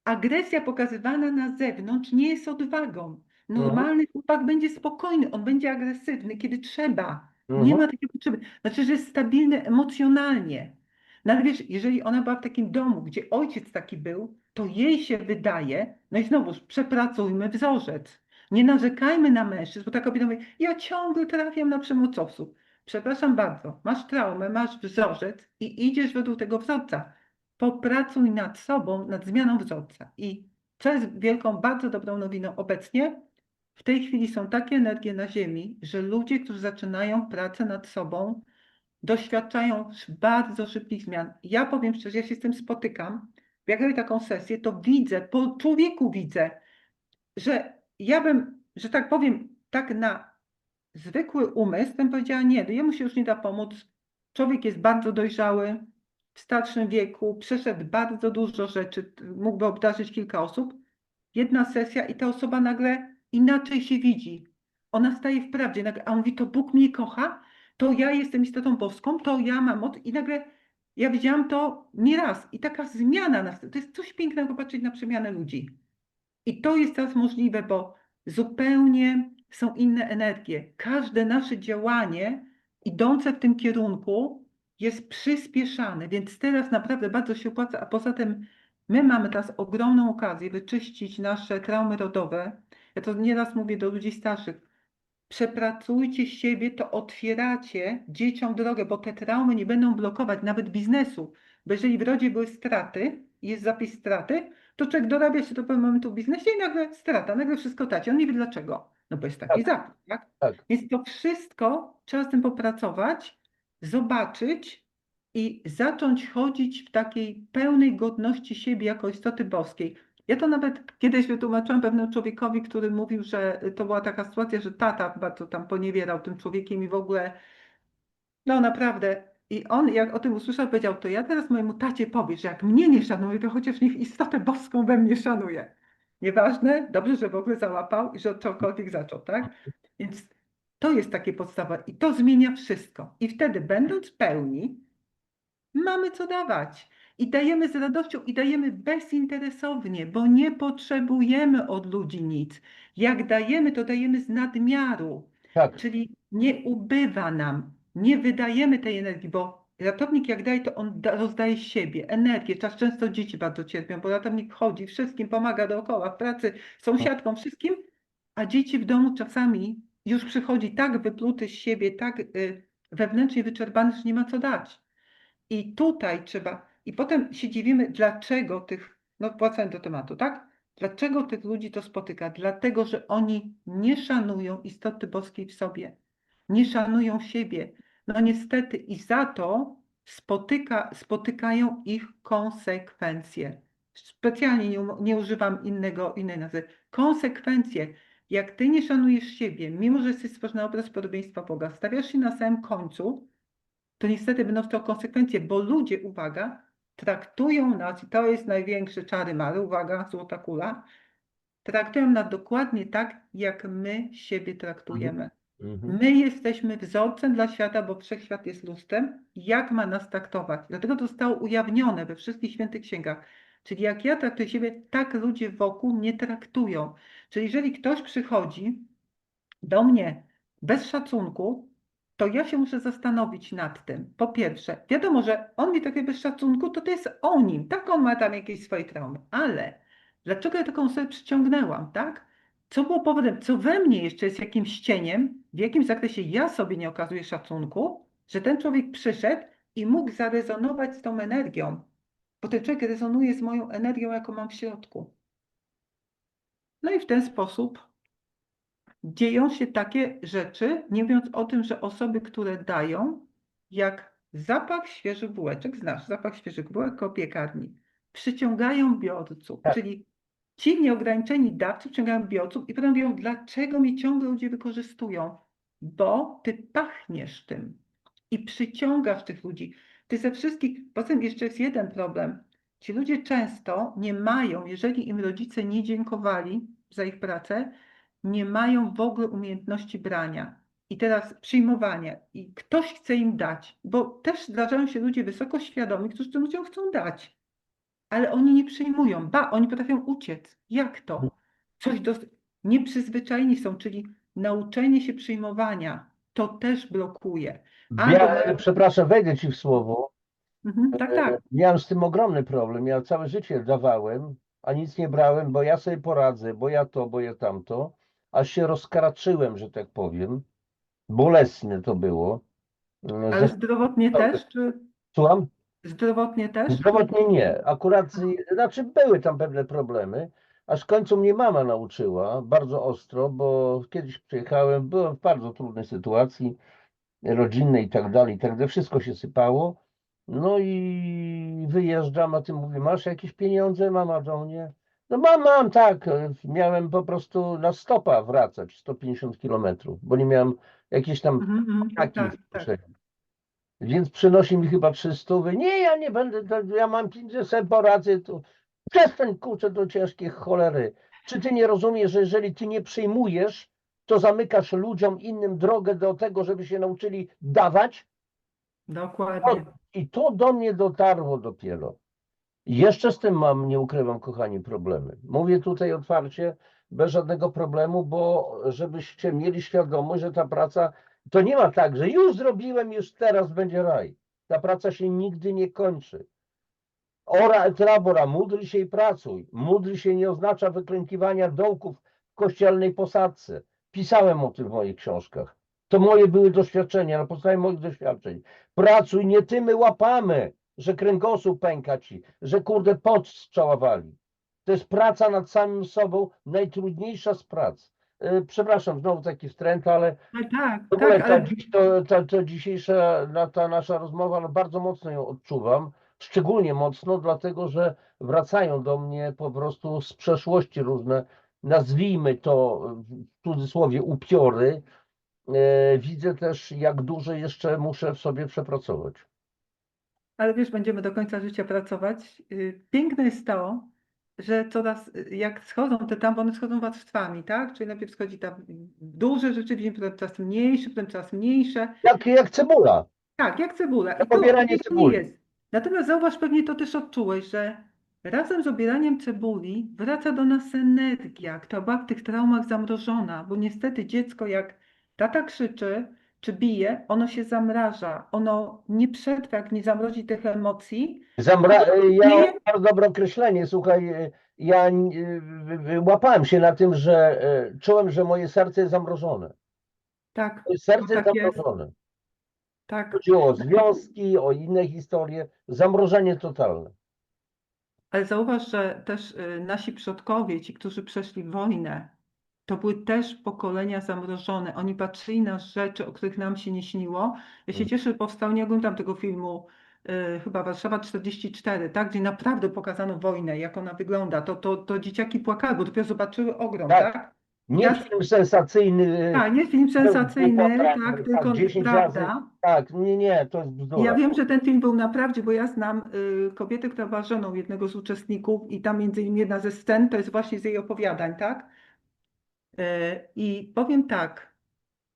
Agresja pokazywana na zewnątrz nie jest odwagą. Mhm. Normalny chłopak będzie spokojny, on będzie agresywny, kiedy trzeba. Nie Mhm. ma takiej potrzeby. Znaczy, że jest stabilny emocjonalnie. No ale wiesz, jeżeli ona była w takim domu, gdzie ojciec taki był, to jej się wydaje, no i znowuż przepracujmy wzorzec. Nie narzekajmy na mężczyzn, bo ta kobieta mówi, ja ciągle trafiam na przemocowców. Przepraszam bardzo, masz traumę, masz wzorzec i idziesz według tego wzorca. Popracuj nad sobą, nad zmianą wzorca. I co jest wielką, bardzo dobrą nowiną obecnie, w tej chwili są takie energie na Ziemi, że ludzie, którzy zaczynają pracę nad sobą, doświadczają bardzo szybkich zmian. Ja powiem szczerze, ja się z tym spotykam. Jak robię taką sesję, to widzę, po człowieku widzę, że ja bym, że tak powiem, tak na zwykły umysł, bym powiedziała, nie, no jemu się już nie da pomóc. Człowiek jest bardzo dojrzały, w starszym wieku, przeszedł bardzo dużo rzeczy, mógłby obdarzyć kilka osób. Jedna sesja i ta osoba nagle inaczej się widzi. Ona staje w prawdzie, nagle, a on mówi, to Bóg mnie kocha, to ja jestem istotą boską, to ja mam moc i nagle ja widziałam to nieraz i taka zmiana, to jest coś pięknego patrzeć na przemianę ludzi. I to jest teraz możliwe, bo zupełnie są inne energie. Każde nasze działanie idące w tym kierunku jest przyspieszane, więc teraz naprawdę bardzo się opłaca, a poza tym my mamy teraz ogromną okazję wyczyścić nasze traumy rodowe. Ja to nieraz mówię do ludzi starszych. Przepracujcie siebie, to otwieracie dzieciom drogę, bo te traumy nie będą blokować nawet biznesu. Bo jeżeli w rodzie były straty, jest zapis straty, to człowiek dorabia się do pewnego momentu w biznesie i nagle strata, nagle wszystko traci. On nie wie dlaczego. No bo jest taki Tak, zapis, tak? tak. Więc to wszystko trzeba z tym popracować, zobaczyć i zacząć chodzić w takiej pełnej godności siebie jako istoty boskiej. Ja to nawet kiedyś wytłumaczyłam pewnemu człowiekowi, który mówił, że to była taka sytuacja, że tata bardzo tam poniewierał tym człowiekiem i w ogóle, no naprawdę. I on jak o tym usłyszał, powiedział, to ja teraz mojemu tacie powiem, że jak mnie nie szanuje, to chociaż niech istotę boską we mnie szanuje. Nieważne, dobrze, że w ogóle załapał i że od czegokolwiek zaczął, tak? Więc to jest takie podstawa i to zmienia wszystko. I wtedy, będąc pełni, mamy co dawać. I dajemy z radością, i dajemy bezinteresownie, bo nie potrzebujemy od ludzi nic. Jak dajemy, to dajemy z nadmiaru, Tak, czyli nie ubywa nam, nie wydajemy tej energii, bo ratownik jak daje, to on rozdaje siebie, energię. Często dzieci bardzo cierpią, bo ratownik chodzi, wszystkim pomaga dookoła, w pracy, sąsiadkom, wszystkim, a dzieci w domu czasami już przychodzi tak wypluty z siebie, tak wewnętrznie wyczerpany, że nie ma co dać. I tutaj trzeba, i potem się dziwimy, dlaczego tych, no wracając do tematu, tak? Dlaczego tych ludzi to spotyka? Dlatego, że oni nie szanują istoty boskiej w sobie, nie szanują siebie. No niestety i za to spotykają ich konsekwencje. Specjalnie nie używam innej nazwy. Konsekwencje. Jak ty nie szanujesz siebie, mimo że jesteś stworzony na obraz podobieństwa Boga, stawiasz się na samym końcu, to niestety będą to konsekwencje, bo ludzie, uwaga, traktują nas, i to jest największy czary mary, uwaga, złota kula, traktują nas dokładnie tak, jak my siebie traktujemy. mhm. My jesteśmy wzorcem dla świata, bo wszechświat jest lustrem, jak ma nas traktować. Dlatego to zostało ujawnione we wszystkich świętych księgach. Czyli jak ja traktuję siebie, tak ludzie wokół mnie traktują. Czyli jeżeli ktoś przychodzi do mnie bez szacunku, to ja się muszę zastanowić nad tym. Po pierwsze, wiadomo, że on mi takie bez szacunku, to jest o nim, tak, on ma tam jakieś swoje traumy, ale dlaczego ja taką osobę przyciągnęłam, tak? Co było powodem, co we mnie jeszcze jest jakimś cieniem, w jakim zakresie ja sobie nie okazuję szacunku, że ten człowiek przyszedł i mógł zarezonować z tą energią, bo ten człowiek rezonuje z moją energią, jaką mam w środku. No i w ten sposób dzieją się takie rzeczy, nie mówiąc o tym, że osoby, które dają, jak zapach świeżych bułeczek, znasz zapach świeżych bułek koło piekarni, przyciągają biorców, Tak. czyli ci nieograniczeni dawcy przyciągają biorców i potem mówią, dlaczego mnie ciągle ludzie wykorzystują? Bo ty pachniesz tym i przyciągasz tych ludzi. Ty ze wszystkich, potem jeszcze jest jeden problem. Ci ludzie często nie mają, jeżeli im rodzice nie dziękowali za ich pracę, nie mają w ogóle umiejętności brania i teraz przyjmowania i ktoś chce im dać, bo też zdarzają się ludzie wysoko świadomi, którzy tym ludziom chcą dać, ale oni nie przyjmują, ba, oni potrafią uciec. Jak to? Coś nieprzyzwyczajeni są, czyli nauczenie się przyjmowania, to też blokuje. Albo mają... Przepraszam, wejdę ci w słowo. Tak, tak. Miałem z tym ogromny problem. Ja całe życie dawałem, a nic nie brałem, bo ja sobie poradzę, bo ja to, bo ja tamto. Aż się rozkaraczyłem, że tak powiem. Bolesne to było. Ale zdrowotnie też, czy Słucham? zdrowotnie też? Zdrowotnie nie. Akurat, znaczy były tam pewne problemy, aż w końcu mnie mama nauczyła bardzo ostro, bo kiedyś przyjechałem, byłem w bardzo trudnej sytuacji rodzinnej i tak dalej, wszystko się sypało. No i wyjeżdżam, a ty mówi, masz jakieś pieniądze, mama do mnie? No mam, tak. Miałem po prostu na stopa wracać 150 kilometrów, bo nie miałem jakieś tam Tak, taki tak, w tak. kieszeni. Więc przynosi mi chyba 300. Nie, ja nie będę, ja mam 500, sobie poradzę. To przestań, kurczę, do ciężkiej cholery. Czy ty nie rozumiesz, że jeżeli ty nie przyjmujesz, to zamykasz ludziom innym drogę do tego, żeby się nauczyli dawać? Dokładnie. I to do mnie dotarło dopiero. Jeszcze z tym mam, nie ukrywam, kochani, problemy. Mówię tutaj otwarcie, bez żadnego problemu, bo żebyście mieli świadomość, że ta praca, to nie ma tak, że już zrobiłem, już teraz będzie raj. Ta praca się nigdy nie kończy. Ora et labora, módl się i pracuj. Módl się nie oznacza wyklękiwania dołków w kościelnej posadzce. Pisałem o tym w moich książkach. To moje były doświadczenia, na podstawie moich doświadczeń. Pracuj, nie tymy łapamy, że kręgosłup pęka ci, że kurde pot z czoła wali. To jest praca nad samym sobą, najtrudniejsza z prac. Przepraszam, znowu taki wtręt, ale Tak, w ogóle tak, ale ta dzisiejsza ta nasza rozmowa, no bardzo mocno ją odczuwam, szczególnie mocno, dlatego że wracają do mnie po prostu z przeszłości różne, nazwijmy to w cudzysłowie upiory. Widzę też, jak dużo jeszcze muszę w sobie przepracować. Ale wiesz, będziemy do końca życia pracować. Piękne jest to, że coraz, jak schodzą te tampony, schodzą warstwami, tak? Czyli najpierw schodzi tam duże rzeczywiście, potem coraz mniejsze, potem coraz mniejsze. Jak cebula, Tak, jak cebula. I jak to obieranie pięknie cebuli. jest. Natomiast zauważ, pewnie to też odczułeś, że razem z obieraniem cebuli wraca do nas energia, która była w tych traumach zamrożona, bo niestety dziecko, jak tata krzyczy czy bije, ono się zamraża. Ono nie przetrwa, jak nie zamrozi tych emocji. A Ja mam dzieje? bardzo dobre określenie, słuchaj, ja łapałem się na tym, że czułem, że moje serce jest zamrożone. Tak, Moje serce jest tak jest. zamrożone. Tak. Chodziło o związki, o inne historie. Zamrożenie totalne. Ale zauważ, że też nasi przodkowie, ci, którzy przeszli wojnę, to były też pokolenia zamrożone. Oni patrzyli na rzeczy, o których nam się nie śniło. Ja się cieszę, że powstał, nie oglądam tego filmu, chyba Warszawa 44, tak, gdzie naprawdę pokazano wojnę, jak ona wygląda. To dzieciaki płakały, bo dopiero zobaczyły ogrom, Tak, tak? I nie teraz, film sensacyjny, tak, nie film sensacyjny, tak, tak, tylko 10 razy. prawda. Tak, nie, to jest I ja bzdura. wiem, że ten film był naprawdę, bo ja znam kobietę, która była żoną jednego z uczestników i tam między innymi jedna ze scen to jest właśnie z jej opowiadań, tak? I powiem tak,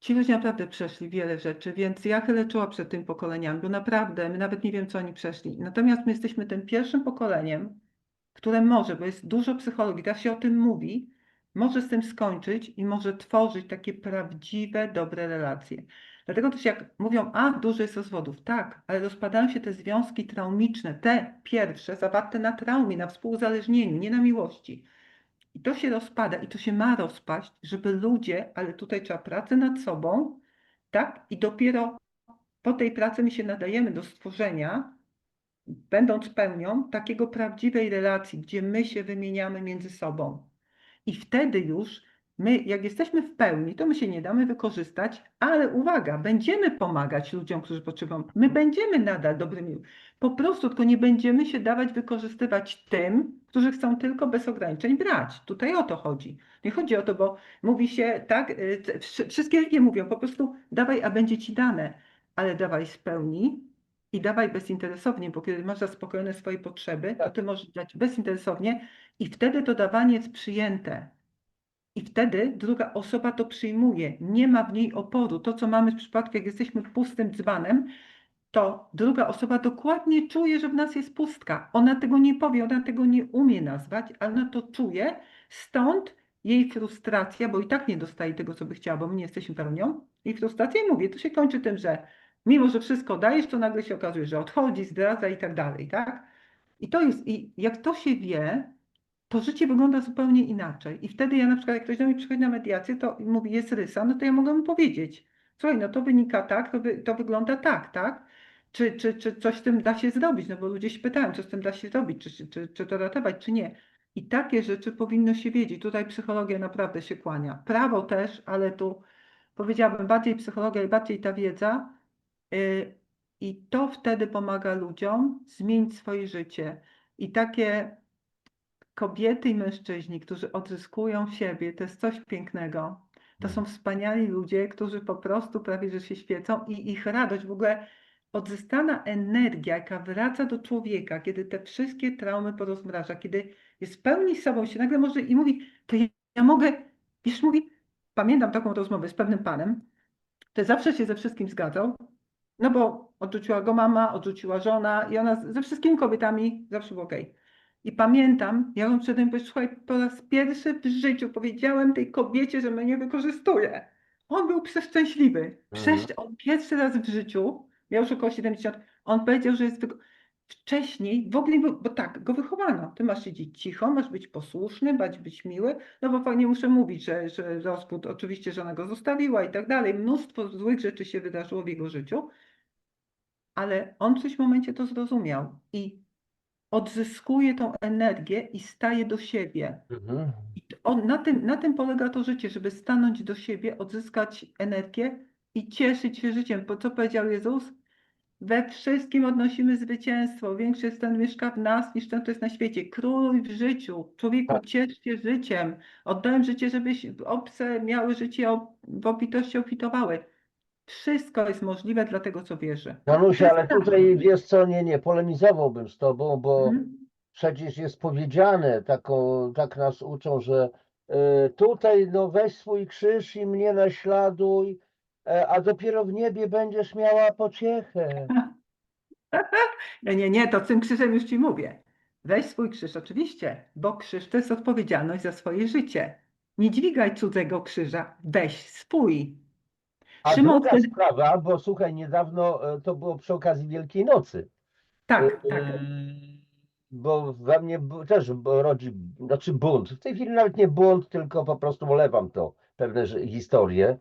ci ludzie naprawdę przeszli wiele rzeczy, więc ja chylę czoła przed tymi pokoleniami, bo naprawdę my nawet nie wiem, co oni przeszli. Natomiast my jesteśmy tym pierwszym pokoleniem, które może, bo jest dużo psychologii, teraz się o tym mówi, może z tym skończyć i może tworzyć takie prawdziwe, dobre relacje. Dlatego też jak mówią, a dużo jest rozwodów, tak, ale rozpadają się te związki traumiczne, te pierwsze, zawarte na traumie, na współuzależnieniu, nie na miłości. I to się rozpada i to się ma rozpaść, żeby ludzie, ale tutaj trzeba pracy nad sobą, tak, i dopiero po tej pracy my się nadajemy do stworzenia, będąc pełnią takiego prawdziwej relacji, gdzie my się wymieniamy między sobą. I wtedy już my, jak jesteśmy w pełni, to my się nie damy wykorzystać, ale uwaga, będziemy pomagać ludziom, którzy potrzebują. My będziemy nadal dobrymi. Po prostu tylko nie będziemy się dawać wykorzystywać tym, którzy chcą tylko bez ograniczeń brać. Tutaj o to chodzi. Nie chodzi o to, bo mówi się tak, wszystkie religie mówią po prostu dawaj, a będzie ci dane, ale dawaj z pełni i dawaj bezinteresownie, bo kiedy masz zaspokojone swoje potrzeby, to Tak, ty możesz dać bezinteresownie i wtedy to dawanie jest przyjęte. I wtedy druga osoba to przyjmuje. Nie ma w niej oporu. To, co mamy w przypadku, jak jesteśmy pustym dzbanem, to druga osoba dokładnie czuje, że w nas jest pustka. Ona tego nie powie, ona tego nie umie nazwać, ale ona to czuje. Stąd jej frustracja, bo i tak nie dostaje tego, co by chciała, bo my nie jesteśmy pełnią. Jej frustracja i mówię, to się kończy tym, że mimo, że wszystko dajesz, to nagle się okazuje, że odchodzi, zdradza i tak dalej, tak? I to jest, i jak to się wie, to życie wygląda zupełnie inaczej. I wtedy ja na przykład, jak ktoś do mnie przychodzi na mediację, to mówi, jest rysa, no to ja mogę mu powiedzieć, słuchaj, no to wynika tak, to wygląda tak, tak? Czy coś z tym da się zrobić? No bo ludzie się pytają, co z tym da się zrobić, czy to ratować, czy nie. I takie rzeczy powinno się wiedzieć. Tutaj psychologia naprawdę się kłania. Prawo też, ale tu powiedziałabym bardziej psychologia i bardziej ta wiedza. I to wtedy pomaga ludziom zmienić swoje życie. I takie kobiety i mężczyźni, którzy odzyskują siebie, to jest coś pięknego. To są wspaniali ludzie, którzy po prostu prawie że się świecą i ich radość, w ogóle odzyskana energia, jaka wraca do człowieka, kiedy te wszystkie traumy porozmraża, kiedy jest w pełni sobą, się nagle może i mówi, to ja mogę, wiesz, mówi, pamiętam taką rozmowę z pewnym panem, który zawsze się ze wszystkim zgadzał, no bo odrzuciła go mama, odrzuciła żona i ona ze wszystkimi kobietami zawsze było okej. I pamiętam, ja on przed tym powiedział, słuchaj, po raz pierwszy w życiu powiedziałem tej kobiecie, że mnie wykorzystuje. On był przeszczęśliwy. mhm. On pierwszy raz w życiu, miał już około 70, on powiedział, że jest wcześniej w ogóle, bo tak, go wychowano. Ty masz siedzieć cicho, masz być posłuszny, masz być miły. No bo fajnie muszę mówić, że rozwód, oczywiście żona go zostawiła i tak dalej. Mnóstwo złych rzeczy się wydarzyło w jego życiu, ale on w którymś momencie to zrozumiał i odzyskuje tą energię i staje do siebie. Mhm. I na tym polega to życie, żeby stanąć do siebie, odzyskać energię i cieszyć się życiem. Bo co powiedział Jezus? We wszystkim odnosimy zwycięstwo. Większy jest ten, mieszka w nas, niż ten, kto jest na świecie. Króluj w życiu. Człowieku, Tak. ciesz się życiem. Oddałem życie, żebyś obce miały życie w obfitości obfitowały. Wszystko jest możliwe dla tego, co wierzy. To Danusia, jest ale prawda. tutaj wiesz co, nie polemizowałbym z tobą, bo Mhm. przecież jest powiedziane, tak nas uczą, że tutaj no weź swój krzyż i mnie naśladuj, a dopiero w niebie będziesz miała pociechę. Nie, nie, nie, to z tym krzyżem już ci mówię. Weź swój krzyż, oczywiście, bo krzyż to jest odpowiedzialność za swoje życie. Nie dźwigaj cudzego krzyża, weź swój. A Szymon druga wtedy. sprawa, bo słuchaj, niedawno to było przy okazji Wielkiej Nocy, y, Tak, tak, bo we mnie też rodzi, znaczy bunt. W tej chwili nawet nie bunt, tylko po prostu olewam to, pewne historie.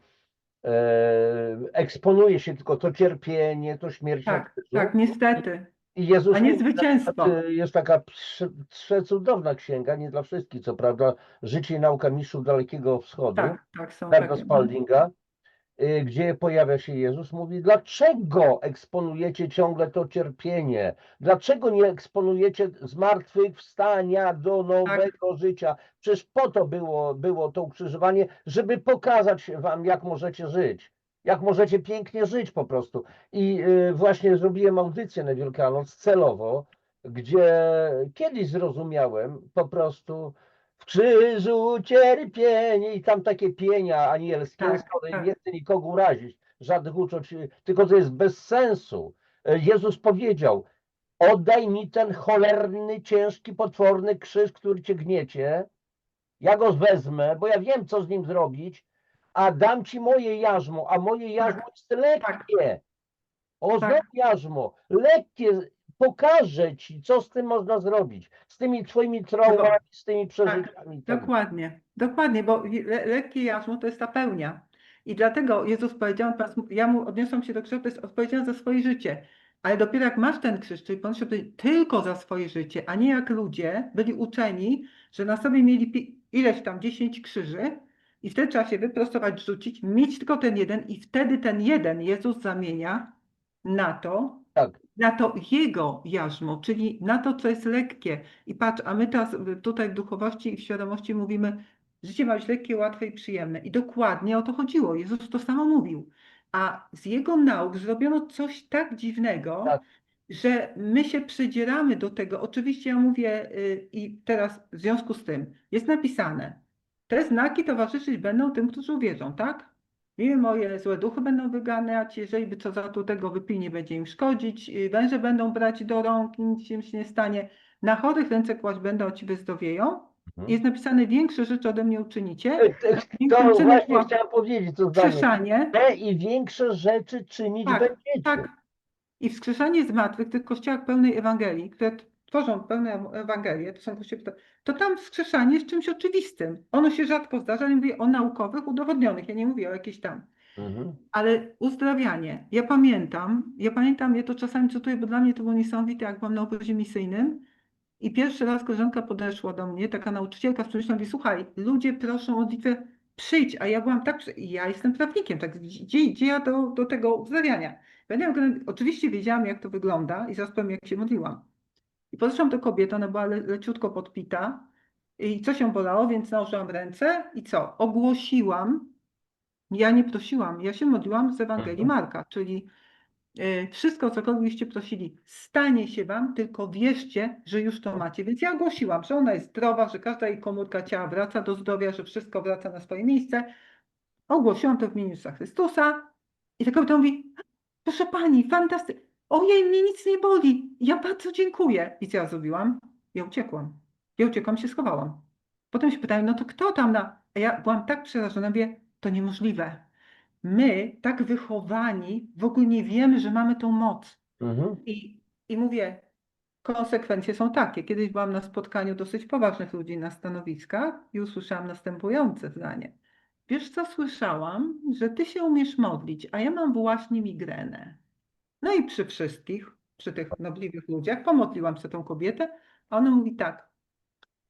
Eksponuje się tylko to cierpienie, to śmierć na tak, krzyżu. tak, niestety. I A Jezus nie mówi, na przykład, zwycięstwo. jest taka przecudowna księga, nie dla wszystkich, co prawda, Życie i nauka mistrzów Dalekiego Wschodu, Tak, tak, są Bernarda takie. Mhm. Spaldinga, gdzie pojawia się Jezus, mówi, dlaczego eksponujecie ciągle to cierpienie? Dlaczego nie eksponujecie zmartwychwstania do Tak, nowego życia? Przecież po to było to ukrzyżowanie, żeby pokazać wam, jak możecie żyć. Jak możecie pięknie żyć po prostu. I właśnie zrobiłem audycję na Wielkanoc celowo, gdzie kiedyś zrozumiałem po prostu w krzyżu cierpienie i tam takie pienia anielskie, tak, sorry, nie tak, chcę nikogo urazić, żadnych uczuć, tylko to jest bez sensu. Jezus powiedział, oddaj mi ten cholerny, ciężki, potworny krzyż, który cię gniecie, ja go wezmę, bo ja wiem, co z nim zrobić, a dam ci moje jarzmo, a moje jarzmo tak, jest tak, lekkie. O, znowu tak. jarzmo, lekkie, pokażę ci, co z tym można zrobić, z tymi twoimi No bo, traumami, z tymi tak, przeżyciami i tak dalej. dokładnie, dokładnie, bo lekkie jarzmo to jest ta pełnia. I dlatego Jezus powiedział, ja mu odniosłam się do krzyża, to jest odpowiedzialność za swoje życie. Ale dopiero jak masz ten krzyż, czyli ponosi tylko za swoje życie, a nie jak ludzie byli uczeni, że na sobie mieli ileś tam 10 krzyży i wtedy trzeba się wyprostować, rzucić, mieć tylko ten jeden i wtedy ten jeden Jezus zamienia na to, Tak, na to jego jarzmo, czyli na to, co jest lekkie. I patrz, a my teraz tutaj w duchowości i w świadomości mówimy, życie ma być lekkie, łatwe i przyjemne. I dokładnie o to chodziło. Jezus to samo mówił. A z jego nauk zrobiono coś tak dziwnego, tak, że my się przydzieramy do tego. Oczywiście ja mówię i teraz w związku z tym jest napisane, te znaki towarzyszyć będą tym, którzy uwierzą, tak? I moje złe duchy będą wyganiać, jeżeli by co za to tego wypili, nie będzie im szkodzić, węże będą brać do rąk, nic im się nie stanie, na chorych ręce kłaść będą, a ci wyzdrowieją. mhm. Jest napisane, większe rzeczy ode mnie uczynicie, większym To czynem właśnie była chciałem powiedzieć to zdanie. wskrzeszanie, Te i większe rzeczy czynić tak, będziecie. tak, i wskrzeszanie z martwych w tych kościołach pełnej Ewangelii, które tworzą pełne Ewangelię, to są kościoły, to tam wskrzeszanie jest czymś oczywistym. Ono się rzadko zdarza, nie mówię o naukowych, udowodnionych, ja nie mówię o jakichś tam. Mhm. Ale uzdrawianie. Ja pamiętam, ja to czasami cytuję, bo dla mnie to było niesamowite, jak byłam na obozie misyjnym i pierwszy raz koleżanka podeszła do mnie, taka nauczycielka z Przemyśla, mówi, słuchaj, ludzie proszą o modlitwę, przyjdź, a ja byłam tak, i ja jestem prawnikiem, tak, gdzie ja do tego uzdrawiania? Oczywiście wiedziałam, jak to wygląda i zaraz powiem, jak się modliłam. I podeszłam do kobiety, ona była leciutko podpita i coś ją bolało, więc nałożyłam ręce i co? Ogłosiłam, ja nie prosiłam, ja się modliłam z Ewangelii Mhm. Marka, czyli wszystko, o cokolwiek byście prosili, stanie się wam, tylko wierzcie, że już to macie. Więc ja ogłosiłam, że ona jest zdrowa, że każda jej komórka ciała wraca do zdrowia, że wszystko wraca na swoje miejsce. Ogłosiłam to w imieniu Jezusa Chrystusa i ta kobieta mówi, proszę pani, fantastycznie, ojej, mnie nic nie boli, ja bardzo dziękuję. I co ja zrobiłam? Ja uciekłam. Ja uciekłam, się schowałam. Potem się pytają, no to kto tam A ja byłam tak przerażona, mówię, to niemożliwe. My, tak wychowani, w ogóle nie wiemy, że mamy tą moc. Mhm. I mówię, konsekwencje są takie. Kiedyś byłam na spotkaniu dosyć poważnych ludzi na stanowiskach i usłyszałam następujące zdanie. Wiesz co, słyszałam, że ty się umiesz modlić, a ja mam właśnie migrenę. No i przy wszystkich, przy tych nobliwych ludziach, pomodliłam się tą kobietę, a ona mówi tak,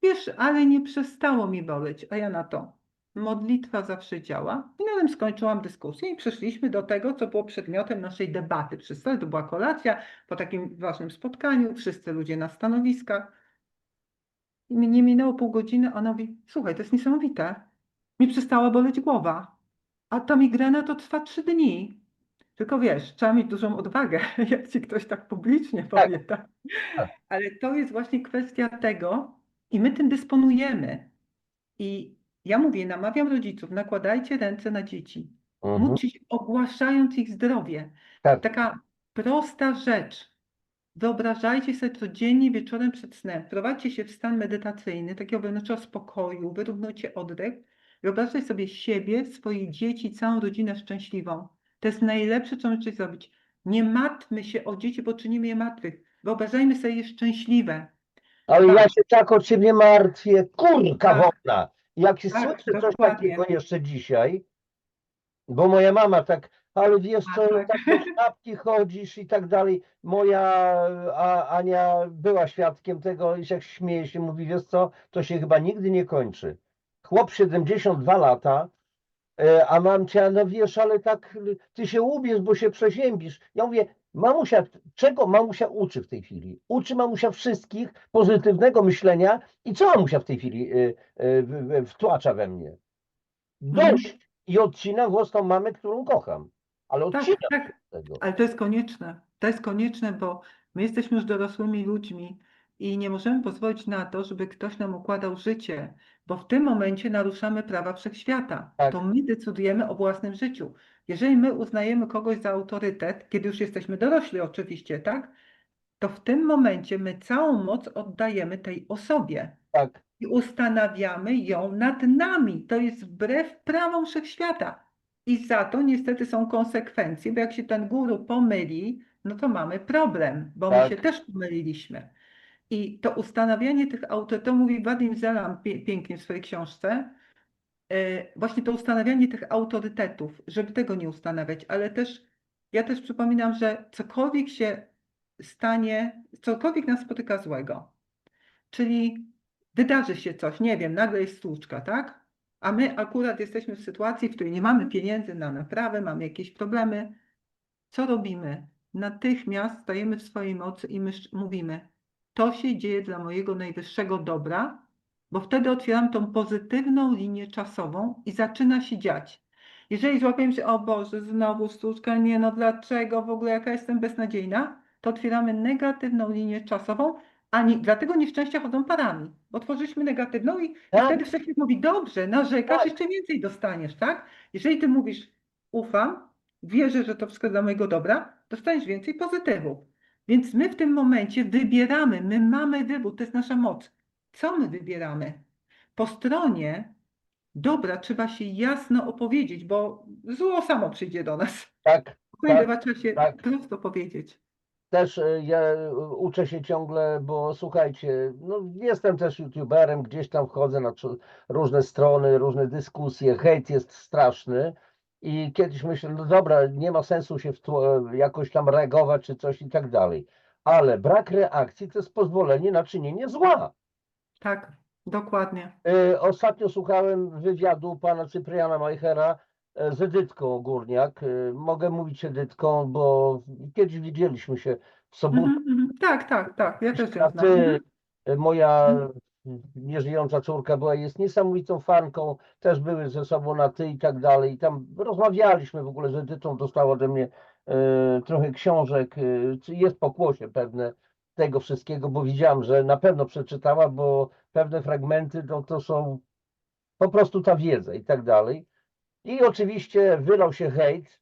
wiesz, ale nie przestało mi boleć, a ja na to. modlitwa zawsze działa. I na tym skończyłam dyskusję i przeszliśmy do tego, co było przedmiotem naszej debaty przy stole. To była kolacja po takim ważnym spotkaniu, wszyscy ludzie na stanowiskach. I nie minęło pół godziny, a ona mówi, słuchaj, to jest niesamowite. Mi przestała boleć głowa, a ta migrena to trwa 3 dni. Tylko wiesz, trzeba mieć dużą odwagę, jak ci ktoś tak publicznie Tak, powie, tak? tak. Ale to jest właśnie kwestia tego i my tym dysponujemy. I ja mówię, namawiam rodziców, nakładajcie ręce na dzieci, Mhm. módlcie się, ogłaszając ich zdrowie. Tak, Taka prosta rzecz. Wyobrażajcie sobie codziennie wieczorem przed snem, wprowadźcie się w stan medytacyjny, takiego wewnętrznego spokoju, wyrównujcie oddech. Wyobraźcie sobie siebie, swoje dzieci, całą rodzinę szczęśliwą. To jest najlepsze, co możecie zrobić. Nie martwmy się o dzieci, bo czynimy je martwych. Wyobrażajmy sobie je szczęśliwe. ale ja Tak, się tak o ciebie martwię, kurka tak, wodna. Jak się tak, słyszy coś takiego dokładnie. jeszcze dzisiaj, bo moja mama tak, ale wiesz A, co, tak. tak bez szapki chodzisz i tak dalej. Moja Ania była świadkiem tego i jak śmieje się, mówi, wiesz co, to się chyba nigdy nie kończy. Chłop 72 lata, a mamcia, no wiesz, ale tak ty się ubierz, bo się przeziębisz. Ja mówię, mamusia, czego mamusia uczy w tej chwili? Uczy mamusia wszystkich pozytywnego myślenia i co mamusia w tej chwili wtłacza we mnie? Mhm. Dość i odcinam własną mamę, którą kocham. Ale Tak, odcinam tak, tego. ale to jest konieczne. To jest konieczne, bo my jesteśmy już dorosłymi ludźmi i nie możemy pozwolić na to, żeby ktoś nam układał życie, bo w tym momencie naruszamy prawa wszechświata. Tak, To my decydujemy o własnym życiu. Jeżeli my uznajemy kogoś za autorytet, kiedy już jesteśmy dorośli oczywiście, tak? To w tym momencie my całą moc oddajemy tej osobie tak, i ustanawiamy ją nad nami. To jest wbrew prawom wszechświata. I za to niestety są konsekwencje, bo jak się ten guru pomyli, no to mamy problem, bo my się tak, też pomyliliśmy. I to ustanawianie tych autorytetów, to mówi Vadim Zelam pięknie w swojej książce, właśnie to ustanawianie tych autorytetów, żeby tego nie ustanawiać, ale też ja też przypominam, że cokolwiek się stanie, cokolwiek nas spotyka złego, czyli wydarzy się coś, nie wiem, nagle jest stłuczka, tak? A my akurat jesteśmy w sytuacji, w której nie mamy pieniędzy na naprawę, mamy jakieś problemy. Co robimy? Natychmiast stajemy w swojej mocy i mówimy, to się dzieje dla mojego najwyższego dobra, bo wtedy otwieram tą pozytywną linię czasową i zaczyna się dziać. Jeżeli złapiemy się, o Boże, znowu stłuczka, nie no dlaczego w ogóle, jaka jestem beznadziejna, to otwieramy negatywną linię czasową, dlatego nieszczęścia chodzą parami, bo tworzyliśmy negatywną i tak, wtedy wszechświat mówi, dobrze, narzekasz, tak, jeszcze więcej dostaniesz, tak? Jeżeli ty mówisz, ufam, wierzę, że to wszystko dla mojego dobra, dostaniesz więcej pozytywów. Więc my w tym momencie wybieramy, my mamy wybór, to jest nasza moc. Co my wybieramy? Po stronie dobra trzeba się jasno opowiedzieć, bo zło samo przyjdzie do nas. tak, tak, Trzeba się tak. prosto powiedzieć. Też ja uczę się ciągle, bo słuchajcie, no jestem też youtuberem, gdzieś tam wchodzę na różne strony, różne dyskusje, hejt jest straszny i kiedyś myślę, no dobra, nie ma sensu się jakoś tam reagować czy coś i tak dalej, ale brak reakcji to jest pozwolenie na czynienie zła. Tak, dokładnie. Ostatnio słuchałem wywiadu pana Cypriana Majchera z Edytką Górniak. Mogę mówić Edytką, bo kiedyś widzieliśmy się w sobotę. Mhm, mhm. Tak, tak, tak. Ja też ją A znam. ty, moja Mhm. nieżyjąca córka była, jest niesamowitą fanką, też były ze sobą na ty i tak dalej. I tam rozmawialiśmy w ogóle z Edytą, dostała ode mnie trochę książek, czy jest pokłosie pewne tego wszystkiego, bo widziałem, że na pewno przeczytała, bo pewne fragmenty to są po prostu ta wiedza i tak dalej. I oczywiście wylał się hejt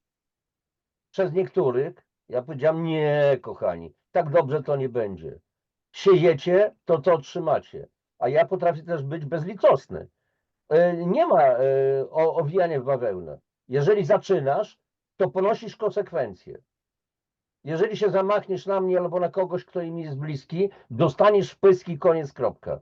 przez niektórych. Ja powiedziałem, nie, kochani, tak dobrze to nie będzie. Siejecie, to otrzymacie. A ja potrafię też być bezlitosny. Nie ma owijania w bawełnę. Jeżeli zaczynasz, to ponosisz konsekwencje. Jeżeli się zamachniesz na mnie albo na kogoś, kto mi jest bliski, dostaniesz wpyski, koniec, kropka.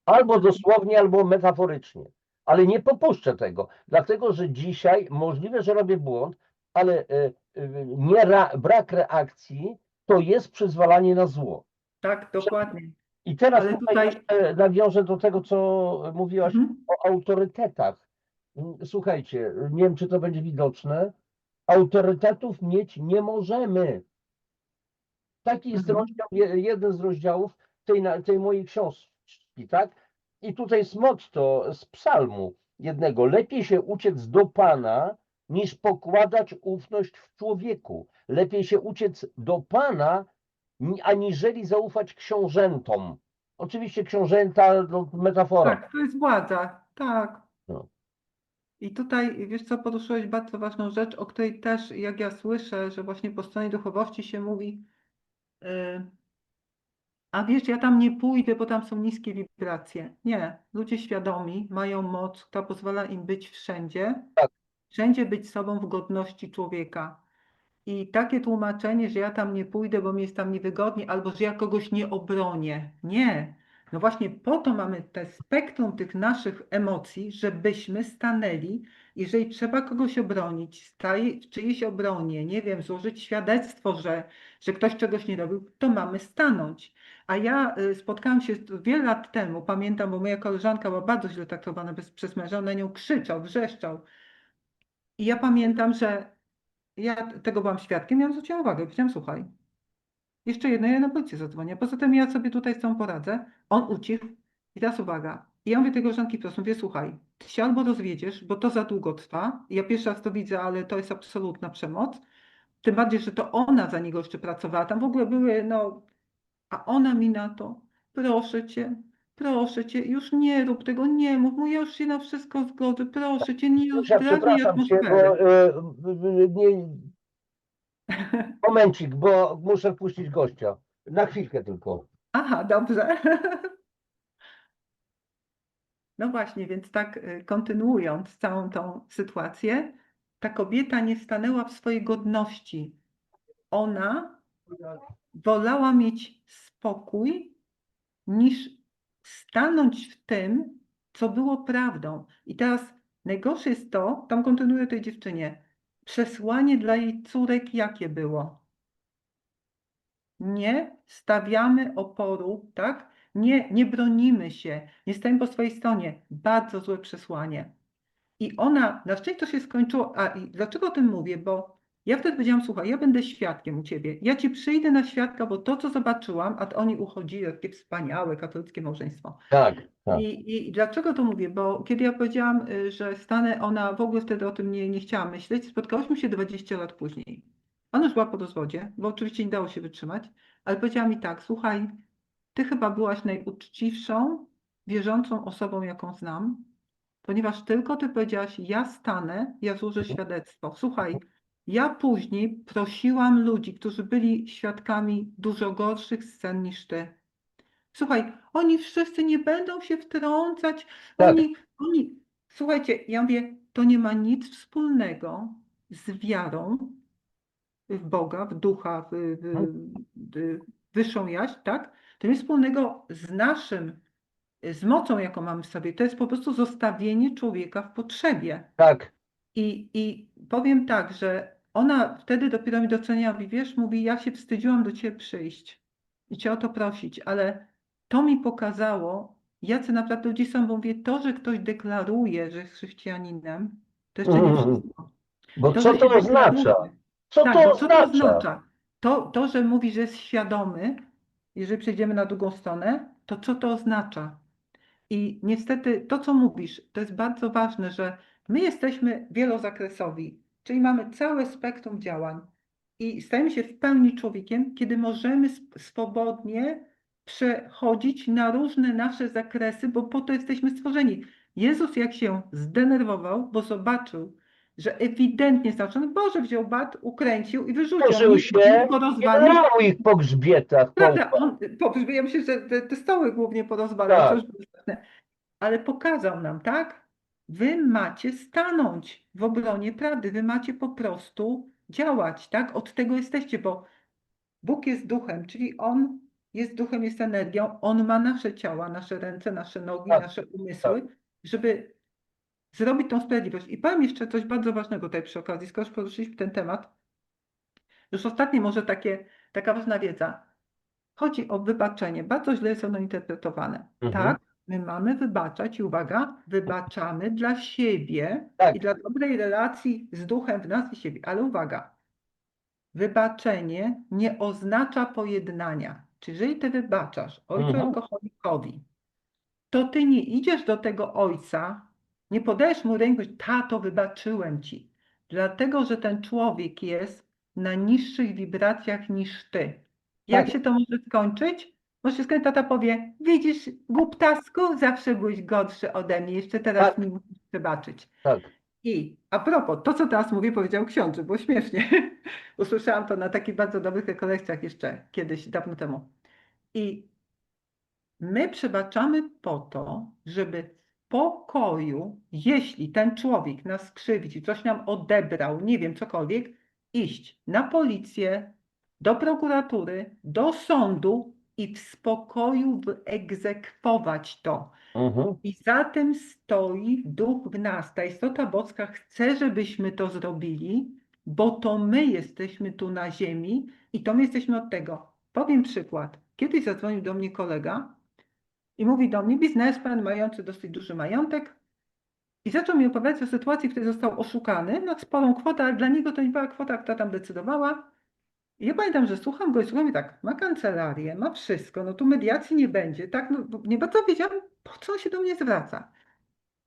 Albo dosłownie, albo metaforycznie. Ale nie popuszczę tego, dlatego że dzisiaj możliwe, że robię błąd, ale brak reakcji to jest przyzwalanie na zło. Tak, dokładnie. I teraz Ale tutaj tutaj. jeszcze nawiążę do tego, co mówiłaś Mhm. o autorytetach. słuchajcie, nie wiem, czy to będzie widoczne, autorytetów mieć nie możemy. Taki jest Mhm. rozdział, jeden z rozdziałów tej mojej książki, tak? I tutaj jest motto z psalmu jednego. Lepiej się uciec do Pana, niż pokładać ufność w człowieku. Lepiej się uciec do Pana, aniżeli zaufać książętom. Oczywiście książęta, no, metafora. Tak, to jest władza, tak. No. I tutaj, wiesz co, poruszyłeś bardzo ważną rzecz, o której też, jak ja słyszę, że właśnie po stronie duchowości się mówi, a wiesz, ja tam nie pójdę, bo tam są niskie wibracje. Nie, ludzie świadomi mają moc, która pozwala im być wszędzie, Tak, wszędzie być sobą w godności człowieka. I takie tłumaczenie, że ja tam nie pójdę, bo mi jest tam niewygodnie, albo że ja kogoś nie obronię. Nie. No właśnie po to mamy te spektrum tych naszych emocji, żebyśmy stanęli, jeżeli trzeba kogoś obronić, stali w czyjejś obronie, nie wiem, złożyć świadectwo, że ktoś czegoś nie robił, to mamy stanąć. A ja spotkałam się wiele lat temu, pamiętam, bo moja koleżanka była bardzo źle traktowana przez męża, on na nią krzyczał, wrzeszczał. I ja pamiętam, że ja tego byłam świadkiem, ja zwróciłam uwagę, powiedziałam, słuchaj, jeszcze jedno, ja na policję zadzwonię, poza tym ja sobie tutaj z tą poradzę. On ucichł i teraz uwaga. I ja mówię tej koleżanki wprost, mówię, słuchaj, ty się albo rozwiedziesz, bo to za długo trwa. Ja pierwszy raz to widzę, ale to jest absolutna przemoc. Tym bardziej, że to ona za niego jeszcze pracowała. Tam w ogóle były, no, a ona mi na to, proszę cię, już nie rób tego, nie mów mu, ja już się na wszystko zgodzę, proszę cię, nie Zuzia, rozdrażnij przepraszam cię, bo atmosfery. nie, momencik, bo muszę wpuścić gościa. Na chwilkę tylko. Aha, dobrze. No właśnie, więc tak kontynuując całą tą sytuację, ta kobieta nie stanęła w swojej godności. Ona wolała mieć spokój, niż stanąć w tym, co było prawdą. I teraz najgorsze jest to, tam kontynuuję tej dziewczynie, przesłanie dla jej córek jakie było? Nie stawiamy oporu, tak? Nie bronimy się, nie stajemy po swojej stronie. Bardzo złe przesłanie. I ona, na szczęście to się skończyło. A i dlaczego o tym mówię? Bo ja wtedy powiedziałam, słuchaj, ja będę świadkiem u ciebie. Ja ci przyjdę na świadka, bo to, co zobaczyłam, a oni uchodzili, takie wspaniałe katolickie małżeństwo. Tak, tak. I dlaczego to mówię? Bo kiedy ja powiedziałam, że stanę, ona w ogóle wtedy o tym nie chciała myśleć, spotkałyśmy się 20 lat później. Ona już była po rozwodzie, bo oczywiście nie dało się wytrzymać, ale powiedziała mi tak, słuchaj, ty chyba byłaś najuczciwszą, wierzącą osobą, jaką znam, ponieważ tylko ty powiedziałaś, ja stanę, ja złożę świadectwo. Słuchaj, ja później prosiłam ludzi, którzy byli świadkami dużo gorszych scen niż ty. Słuchaj, oni wszyscy nie będą się wtrącać, Tak, słuchajcie, ja mówię, to nie ma nic wspólnego z wiarą w Boga, w ducha, w wyższą jaźń, tak? To nie ma wspólnego z mocą, jaką mamy w sobie. To jest po prostu zostawienie człowieka w potrzebie. tak. I powiem tak, że ona wtedy dopiero mi doceniała, mówi, wiesz, mówi, ja się wstydziłam do ciebie przyjść i cię o to prosić, ale to mi pokazało, jacy naprawdę ludzie są, bo mówię, to, że ktoś deklaruje, że jest chrześcijaninem, to jeszcze nie Mhm. wszystko. Bo To, co że to się oznacza? deklaruje. Co Tak, to bo co to oznacza? oznacza? To, że mówi, że jest świadomy, jeżeli przejdziemy na drugą stronę, to co to oznacza? I niestety to, co mówisz, to jest bardzo ważne, że my jesteśmy wielozakresowi, czyli mamy całe spektrum działań i stajemy się w pełni człowiekiem, kiedy możemy swobodnie przechodzić na różne nasze zakresy, bo po to jesteśmy stworzeni. Jezus jak się zdenerwował, bo zobaczył, że ewidentnie znaczony, Boże wziął bat, ukręcił i wyrzucił, Położył nic się go i rozwalił. lał ich po grzbietach, po Prawda, łbach. ja myślę, że te stoły głównie porozwalał, co Tak, już było istotne, ale pokazał nam, tak? Wy macie stanąć w obronie prawdy, wy macie po prostu działać, tak? Od tego jesteście, bo Bóg jest duchem, czyli On jest duchem, jest energią, On ma nasze ciała, nasze ręce, nasze nogi, tak, nasze tak. umysły, żeby zrobić tą sprawiedliwość. I powiem jeszcze coś bardzo ważnego tutaj przy okazji, skoro już poruszyliśmy ten temat. Już ostatnie może taka ważna wiedza. Chodzi o wybaczenie. Bardzo źle jest ono interpretowane. Mhm. Tak, My mamy wybaczać i uwaga, wybaczamy dla siebie Tak, i dla dobrej relacji z duchem w nas i siebie. Ale uwaga, wybaczenie nie oznacza pojednania. Czyli jeżeli ty wybaczasz ojcu mhm, alkoholikowi, to ty nie idziesz do tego ojca, nie podajesz mu ręki, tato, wybaczyłem ci. Dlatego, że ten człowiek jest na niższych wibracjach niż ty. tak, Jak się to może skończyć? Może się skończyć, tata powie, widzisz, głuptasku, zawsze byłeś gorszy ode mnie, jeszcze teraz tak, mi musisz przebaczyć. tak. I a propos, to co teraz mówię, powiedział ksiądz, było śmiesznie. Usłyszałam to na takich bardzo dobrych rekolekcjach jeszcze kiedyś, dawno temu. I my przebaczamy po to, żeby w pokoju, jeśli ten człowiek nas skrzywdzi, coś nam odebrał, nie wiem, cokolwiek, iść na policję, do prokuratury, do sądu i w spokoju wyegzekwować to. Mhm, I za tym stoi duch w nas. Ta istota boska chce, żebyśmy to zrobili, bo to my jesteśmy tu na ziemi i to my jesteśmy od tego. Powiem przykład. Kiedyś zadzwonił do mnie kolega i mówi do mnie, biznesmen mający dosyć duży majątek, i zaczął mi opowiadać o sytuacji, w której został oszukany na sporą kwotę, ale dla niego to nie była kwota, która tam decydowała. I ja pamiętam, że słucham go i słucham i tak, ma kancelarię, ma wszystko, no tu mediacji nie będzie, tak, no bo nie bardzo wiedziałam, po co on się do mnie zwraca.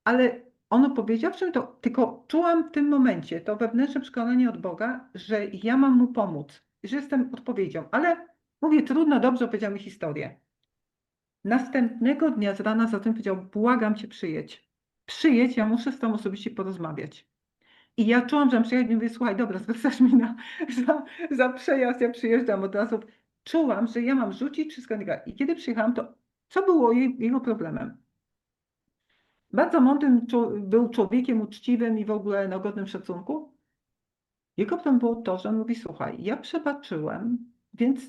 Ale on opowiedział, czym to, tylko czułam w tym momencie to wewnętrzne przekonanie od Boga, że ja mam mu pomóc, że jestem odpowiedzią. Ale mówię, trudno, dobrze opowiedział mi historię. Następnego dnia z rana za tym powiedział, błagam cię, przyjedź. Przyjedź, ja muszę z tobą osobiście porozmawiać. I ja czułam, że mam przyjechać i mówię, słuchaj, dobra, zwracasz mi za przejazd, ja przyjeżdżam od razu. Czułam, że ja mam rzucić wszystko. I kiedy przyjechałam, to co było jego problemem? Bardzo mądrym był człowiekiem uczciwym i w ogóle na godnym szacunku. Jego problem było to, że on mówi, słuchaj, ja przebaczyłem, więc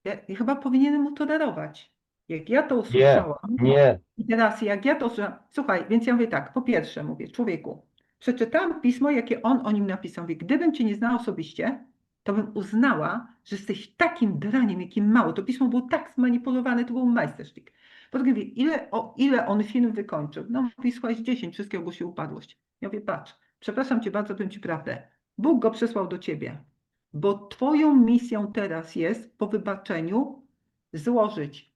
ja chyba powinienem mu to darować. Jak ja to nie, usłyszałam, nie, i teraz jak ja to usłyszałam, słuchaj, więc ja mówię tak, po pierwsze mówię, człowieku, przeczytałam pismo, jakie on o nim napisał. Mówię, gdybym cię nie znała osobiście, to bym uznała, że jesteś takim draniem, jakim mało. To pismo było tak zmanipulowane, to był majstersztyk. Po drugie, mówię, ile on film wykończył? No mówi, słuchaj, z 10, wszystkie ogłosił upadłość. Ja mówię, patrz, przepraszam cię bardzo, powiem ci prawdę. Bóg go przesłał do ciebie, bo twoją misją teraz jest po wybaczeniu złożyć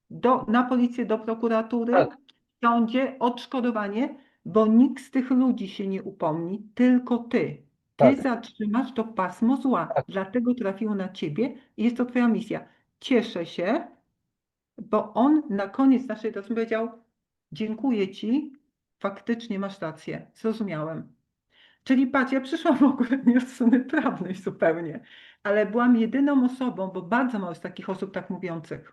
na policję, do prokuratury, tak, w sądzie odszkodowanie, bo nikt z tych ludzi się nie upomni, tylko ty. Ty tak, zatrzymasz to pasmo zła, tak. dlatego trafiło na ciebie i jest to twoja misja. Cieszę się, bo on na koniec naszej rozmowy powiedział, dziękuję ci, faktycznie masz rację, zrozumiałem. Czyli patrz, ja przyszłam w ogóle nie od strony prawnej zupełnie, ale byłam jedyną osobą, bo bardzo mało jest takich osób tak mówiących,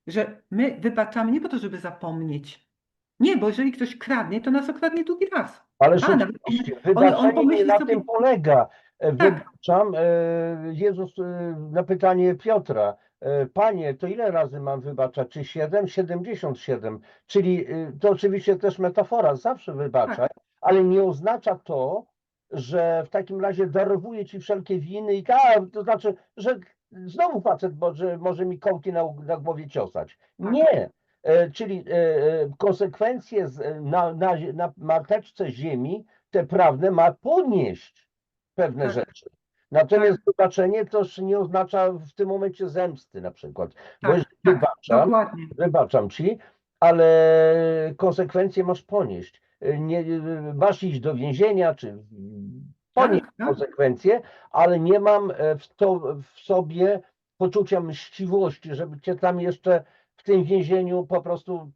że my wybaczamy nie po to, żeby zapomnieć. Nie, bo jeżeli ktoś kradnie, to nas okradnie drugi raz. Ależ A, nawet oczywiście, on wybaczenie nie pomyśli na sobie, tym polega. tak, Wybaczam, Jezus na pytanie Piotra, Panie, to ile razy mam wybaczać? Czy 7? 77. Czyli to oczywiście też metafora, zawsze wybaczaj, tak, ale nie oznacza to, że w takim razie darowuję Ci wszelkie winy i to znaczy, że znowu facet może mi kołki na głowie ciosać. tak, Nie. Czyli konsekwencje na marteczce ziemi, te prawne, ma ponieść pewne tak, rzeczy. Natomiast tak, wybaczenie też nie oznacza w tym momencie zemsty na przykład, bo tak, jeżeli tak, dokładnie. wybaczam ci, ale konsekwencje masz ponieść. Nie, masz iść do więzienia, czy ponieść Tak, tak, konsekwencje, ale nie mam w sobie poczucia mściwości, żeby cię tam jeszcze w tym więzieniu po prostu,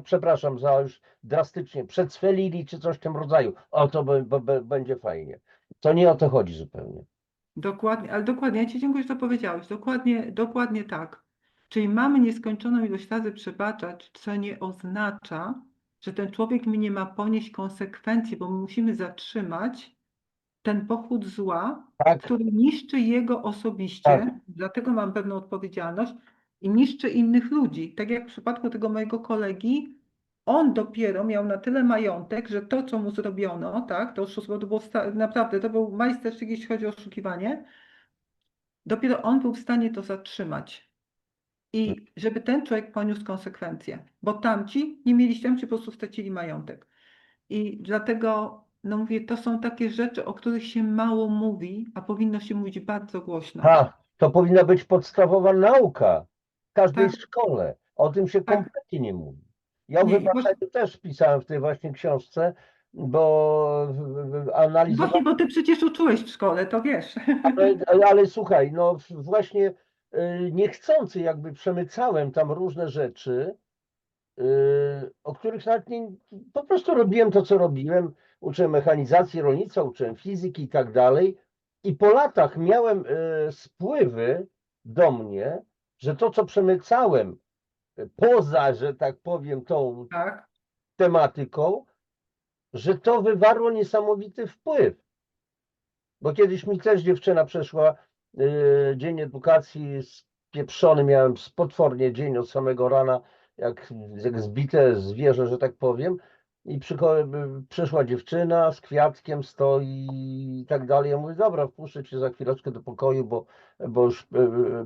przepraszam za już drastycznie, przedsfelili czy coś w tym rodzaju. O, to będzie fajnie. To nie o to chodzi zupełnie. dokładnie, ale dokładnie, ja ci dziękuję, że to powiedziałeś, dokładnie, dokładnie tak. Czyli mamy nieskończoną ilość razy przebaczać, co nie oznacza, że ten człowiek mi nie ma ponieść konsekwencji, bo my musimy zatrzymać ten pochód zła, Tak, który niszczy jego tak, osobiście, dlatego mam pewną odpowiedzialność i niszczy innych ludzi. Tak jak w przypadku tego mojego kolegi, on dopiero miał na tyle majątek, że to, co mu zrobiono, tak, to oszustwo, to było naprawdę, to był majstersztyk, jeśli chodzi o oszukiwanie, dopiero on był w stanie to zatrzymać. I żeby ten człowiek poniósł konsekwencje, bo tamci po prostu stracili majątek. I dlatego, no mówię, to są takie rzeczy, o których się mało mówi, a powinno się mówić bardzo głośno. To powinna być podstawowa nauka w każdej Tak, szkole. O tym się tak. kompletnie nie mówi. Ja o Nie, i właśnie, wybaczeniu też pisałem w tej właśnie książce, bo właśnie, analizowałem, bo ty przecież uczyłeś w szkole, to wiesz. ale słuchaj, no właśnie niechcący jakby przemycałem tam różne rzeczy, o których nawet nie, po prostu robiłem to, co robiłem. Uczyłem mechanizacji rolnictwa, uczyłem fizyki i tak dalej. I po latach miałem spływy do mnie, że to, co przemycałem poza, że tak powiem, tą Tak, tematyką, że to wywarło niesamowity wpływ. Bo kiedyś mi też dziewczyna przeszła dzień edukacji spieprzony, miałem potwornie dzień od samego rana, jak zbite zwierzę, że tak powiem. I przyszła dziewczyna z kwiatkiem, stoi i tak dalej. Ja mówię, dobra, wpuszczę cię za chwileczkę do pokoju, bo już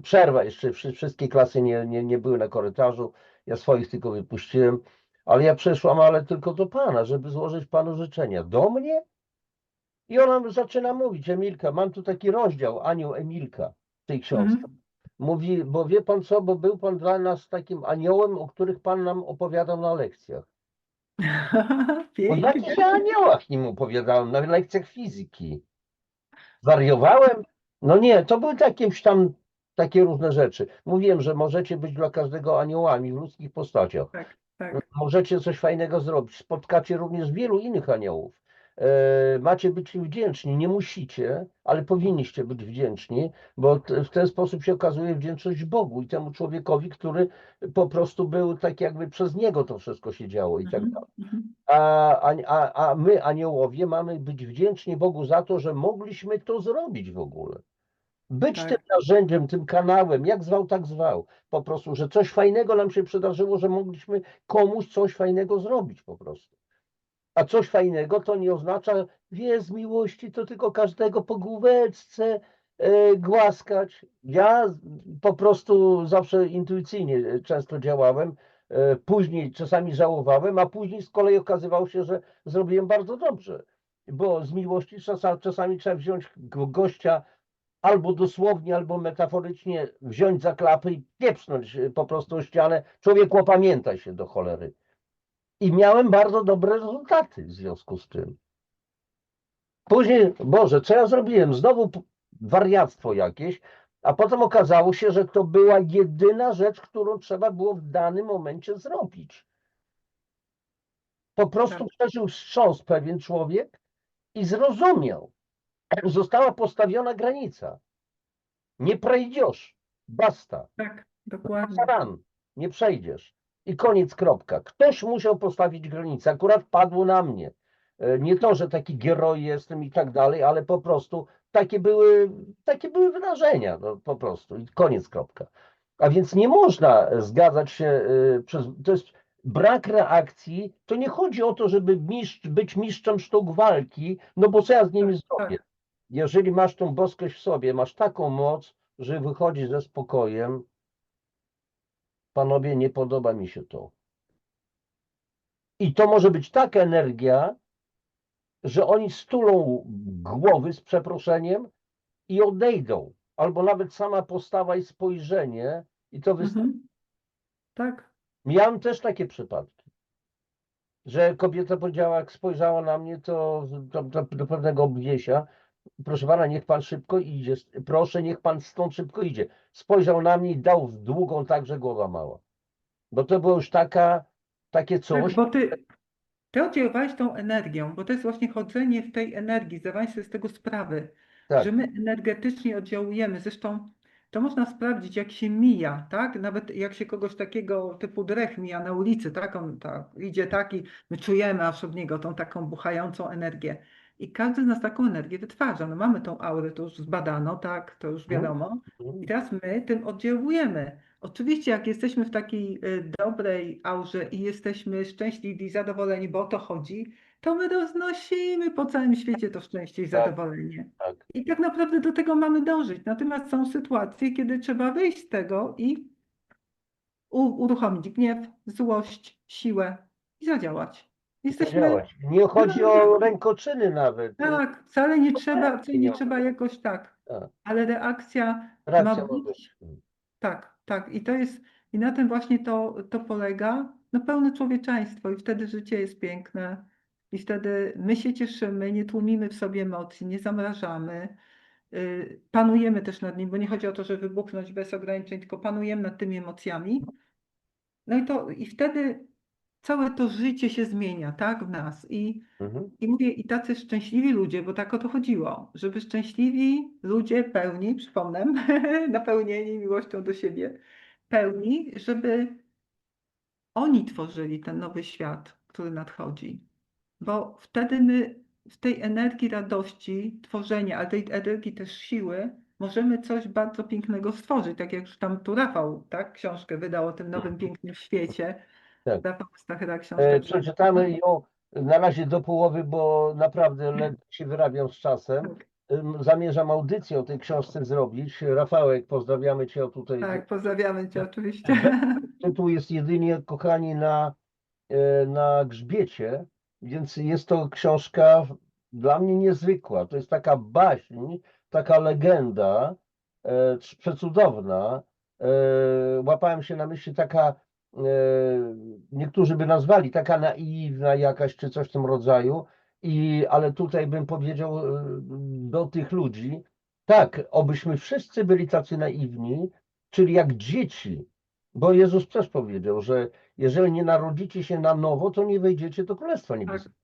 przerwa jeszcze, wszystkie klasy nie były na korytarzu. Ja swoich tylko wypuściłem. Ale ja przeszłam, ale tylko do pana, żeby złożyć panu życzenia. Do mnie? I ona zaczyna mówić, Emilka, mam tu taki rozdział, Anioł Emilka w tej książce. mhm. Mówi, bo wie pan co, bo był pan dla nas takim aniołem, o których pan nam opowiadał na lekcjach. O jakich Pięknie. ja aniołach nim opowiadałem na lekcjach fizyki? Wariowałem? No nie, to były jakieś tam takie różne rzeczy. Mówiłem, że możecie być dla każdego aniołami w ludzkich postaciach. Tak, tak. Możecie coś fajnego zrobić. Spotkacie również wielu innych aniołów. Macie być im wdzięczni. Nie musicie, ale powinniście być wdzięczni, bo w ten sposób się okazuje wdzięczność Bogu i temu człowiekowi, który po prostu był tak, jakby przez niego to wszystko się działo i tak Mhm, dalej. mhm. A my, aniołowie, mamy być wdzięczni Bogu za to, że mogliśmy to zrobić w ogóle. Być tym Tak, narzędziem, tym kanałem, jak zwał, tak zwał. Po prostu, że coś fajnego nam się przydarzyło, że mogliśmy komuś coś fajnego zrobić po prostu. A coś fajnego to nie oznacza, wie, z miłości to tylko każdego po główeczce głaskać. Ja po prostu zawsze intuicyjnie często działałem, później czasami żałowałem, a później z kolei okazywało się, że zrobiłem bardzo dobrze. Bo z miłości czasami trzeba wziąć gościa albo dosłownie, albo metaforycznie wziąć za klapy i pieprznąć po prostu o ścianę. Człowieku, opamiętaj się do cholery. I miałem bardzo dobre rezultaty w związku z tym. Później, Boże, co ja zrobiłem? Znowu wariactwo jakieś, a potem okazało się, że to była jedyna rzecz, którą trzeba było w danym momencie zrobić. Po tak, prostu przeżył wstrząs pewien człowiek i zrozumiał. Została postawiona granica. Nie przejdziesz. Basta. tak, dokładnie. Saran. Nie przejdziesz. I koniec, kropka. Ktoś musiał postawić granicę. Akurat padło na mnie. Nie to, że taki heroj jestem i tak dalej, ale po prostu takie były wydarzenia. No, po prostu. I koniec, kropka. A więc nie można zgadzać się to jest brak reakcji. To nie chodzi o to, żeby być mistrzem sztuk walki, no bo co ja z nimi Tak, zrobię? tak, Jeżeli masz tą boskość w sobie, masz taką moc, że wychodzisz ze spokojem, panowie, nie podoba mi się to. I to może być taka energia, że oni stulą głowy z przeproszeniem i odejdą. Albo nawet sama postawa i spojrzenie i to wystarczy. mhm, tak, Miałem też takie przypadki, że kobieta powiedziała, jak spojrzała na mnie, to do pewnego obwiesia, proszę pana, niech pan szybko idzie, proszę, niech pan stąd szybko idzie. Spojrzał na mnie i dał w długą tak, że głowa mała. Bo to było już takie tak, coś, bo ty oddziaływałeś tą energią, bo to jest właśnie chodzenie w tej energii, zdawanie sobie z tego sprawy, że tak, my energetycznie oddziałujemy. Zresztą to można sprawdzić, jak się mija, tak? Nawet jak się kogoś takiego typu drech mija na ulicy, tak? On tak, idzie tak i my czujemy aż od niego tą taką buchającą energię. I każdy z nas taką energię wytwarza. No mamy tą aurę, to już zbadano, tak? To już mm, wiadomo. I mm, teraz my tym oddziałujemy. Oczywiście, jak jesteśmy w takiej dobrej aurze i jesteśmy szczęśliwi, zadowoleni, bo o to chodzi, to my roznosimy po całym świecie to szczęście i tak, zadowolenie. tak. I tak naprawdę do tego mamy dążyć. Natomiast są sytuacje, kiedy trzeba wyjść z tego i uruchomić gniew, złość, siłę i zadziałać. Jesteśmy, Zadziałać. Nie chodzi o rękoczyny nawet. tak, wcale nie trzeba, wcale nie Pieniądze. trzeba jakoś tak, Tak. ale reakcja ma Reakcja ma być. być, tak, tak. I to jest, i na tym właśnie to polega, no pełne człowieczeństwo i wtedy życie jest piękne i wtedy my się cieszymy, nie tłumimy w sobie emocji, nie zamrażamy, panujemy też nad nim, bo nie chodzi o to, żeby wybuchnąć bez ograniczeń, tylko panujemy nad tymi emocjami. No i wtedy całe to życie się zmienia, tak, w nas. Mhm. I mówię, i tacy szczęśliwi ludzie, bo tak o to chodziło, żeby szczęśliwi ludzie pełni, przypomnę, napełnieni miłością do siebie, pełni, żeby oni tworzyli ten nowy świat, który nadchodzi. Bo wtedy my w tej energii radości, tworzenia, ale tej energii też siły, możemy coś bardzo pięknego stworzyć. Tak jak już tam tu Rafał, tak, książkę wydał o tym nowym pięknym świecie. Tak. Rafał Stachyra, książka. Przeczytamy ją na razie do połowy, bo naprawdę ledwo się wyrabiam z czasem. Tak, Zamierzam audycję o tej książce zrobić. Rafałek, pozdrawiamy Cię tutaj. tak, pozdrawiamy Cię oczywiście. Tytuł jest jedynie, kochani, na grzbiecie, więc jest to książka dla mnie niezwykła. To jest taka baśń, taka legenda, przecudowna. Łapałem się na myśli taka, niektórzy by nazwali taka naiwna jakaś, czy coś w tym rodzaju, ale tutaj bym powiedział do tych ludzi, tak, obyśmy wszyscy byli tacy naiwni, czyli jak dzieci, bo Jezus też powiedział, że jeżeli nie narodzicie się na nowo, to nie wejdziecie do Królestwa Niebieskiego.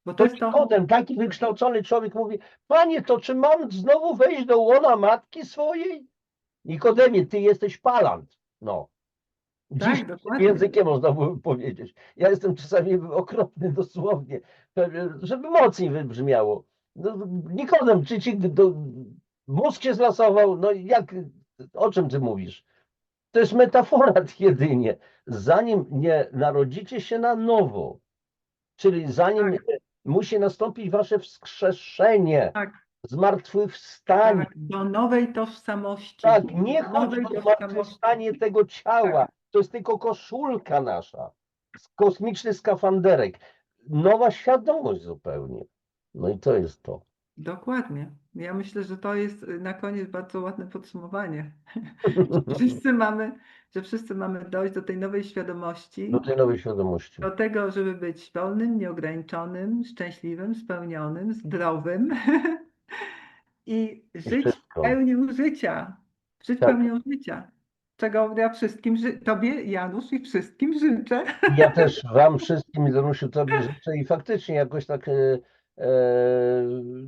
Bo to To jest to, Nikodem, taki wykształcony człowiek mówi, Panie, to czy mam znowu wejść do łona matki swojej? Nikodemie, ty jesteś palant. No. Dziś tak, dokładnie. językiem można by powiedzieć. Ja jestem czasami okropny dosłownie, żeby mocniej wybrzmiało. No, Nikodem, czy ci mózg się zlasował? No jak, o czym ty mówisz? To jest metafora jedynie. Zanim nie narodzicie się na nowo, czyli zanim musi nastąpić wasze wskrzeszenie, Tak, zmartwychwstanie. tak, do nowej tożsamości. Tak, nie Do chodzi nowej o tożsamości. zmartwychwstanie tego ciała. To jest tylko koszulka nasza. Kosmiczny skafanderek. Nowa świadomość zupełnie. No i to jest to. Dokładnie. Ja myślę, że to jest na koniec bardzo ładne podsumowanie. Że wszyscy mamy dojść do tej nowej świadomości, Do tej nowej świadomości. do tego, żeby być wolnym, nieograniczonym, szczęśliwym, spełnionym, zdrowym i I żyć wszystko. pełnią życia. Żyć Tak. pełnią życia. Czego ja wszystkim, Tobie, Janusz, i wszystkim życzę. Ja też wam wszystkim, Danusiu, tobie życzę i faktycznie jakoś tak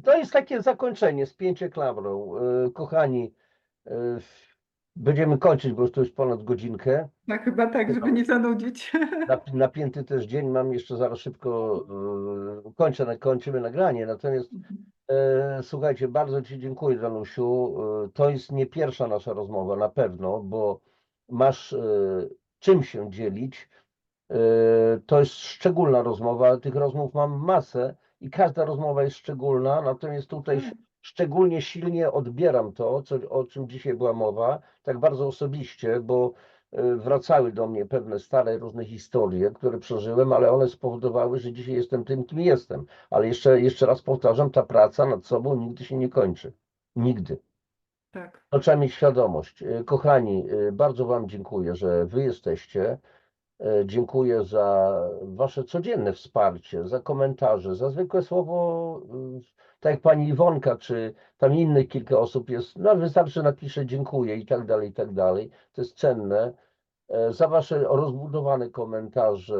to jest takie zakończenie, spięcie klamrą. Kochani, e, będziemy kończyć, bo to już ponad godzinkę. Tak, chyba tak, żeby nie zanudzić. Napięty też dzień mam, jeszcze zaraz szybko kończymy nagranie, natomiast słuchajcie, bardzo Ci dziękuję, Danusiu. To jest nie pierwsza nasza rozmowa, na pewno, bo masz czym się dzielić. To jest szczególna rozmowa, tych rozmów mam masę i każda rozmowa jest szczególna, natomiast tutaj szczególnie silnie odbieram to, o czym dzisiaj była mowa, tak bardzo osobiście, bo wracały do mnie pewne stare różne historie, które przeżyłem, ale one spowodowały, że dzisiaj jestem tym, kim jestem. Ale jeszcze raz powtarzam, ta praca nad sobą nigdy się nie kończy. Nigdy. Tak. To trzeba mieć świadomość. Kochani, bardzo Wam dziękuję, że Wy jesteście. Dziękuję za Wasze codzienne wsparcie, za komentarze, za zwykłe słowo, tak jak pani Iwonka, czy tam innych kilka osób jest, no wystarczy napisze dziękuję i tak dalej, i tak dalej. To jest cenne. Za Wasze rozbudowane komentarze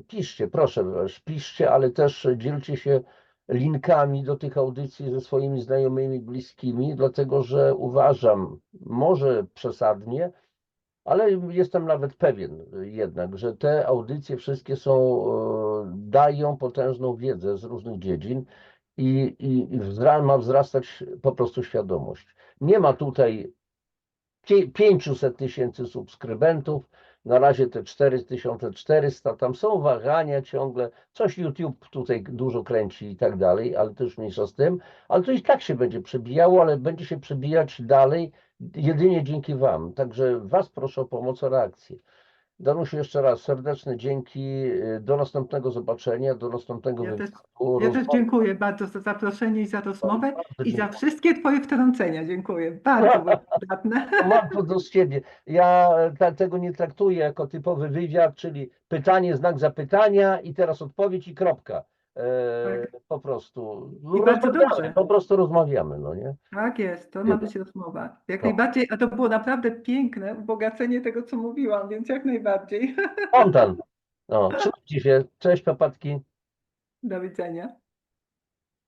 piszcie, proszę, piszcie, ale też dzielcie się linkami do tych audycji ze swoimi znajomymi, bliskimi, dlatego że uważam, może przesadnie, ale jestem nawet pewien jednak, że te audycje wszystkie dają potężną wiedzę z różnych dziedzin i ma wzrastać po prostu świadomość. Nie ma tutaj 500 tysięcy subskrybentów, na razie te 4400, tam są wahania ciągle, coś YouTube tutaj dużo kręci i tak dalej, ale to już mniejsza z tym, ale to i tak się będzie przebijało, ale będzie się przebijać dalej jedynie dzięki Wam. Także Was proszę o pomoc, o reakcję. Danusiu, jeszcze raz serdeczne dzięki. Do następnego zobaczenia, do następnego Ja też, wywiadu. ja też dziękuję bardzo za zaproszenie i za rozmowę Bardzo i za dziękuję. wszystkie Twoje wtrącenia. Dziękuję. Bardzo były przydatne. Mam to do siebie. Ja tego nie traktuję jako typowy wywiad, czyli pytanie, znak zapytania i teraz odpowiedź i kropka. Tak. Po prostu I bardzo rozmawiamy, dobrze. po prostu rozmawiamy, no nie? Tak jest, to ma być rozmowa. Jak No. najbardziej, a to było naprawdę piękne ubogacenie tego, co mówiłam, więc jak najbardziej. Spontan. No, trzymajcie się. Cześć, papatki. Do widzenia.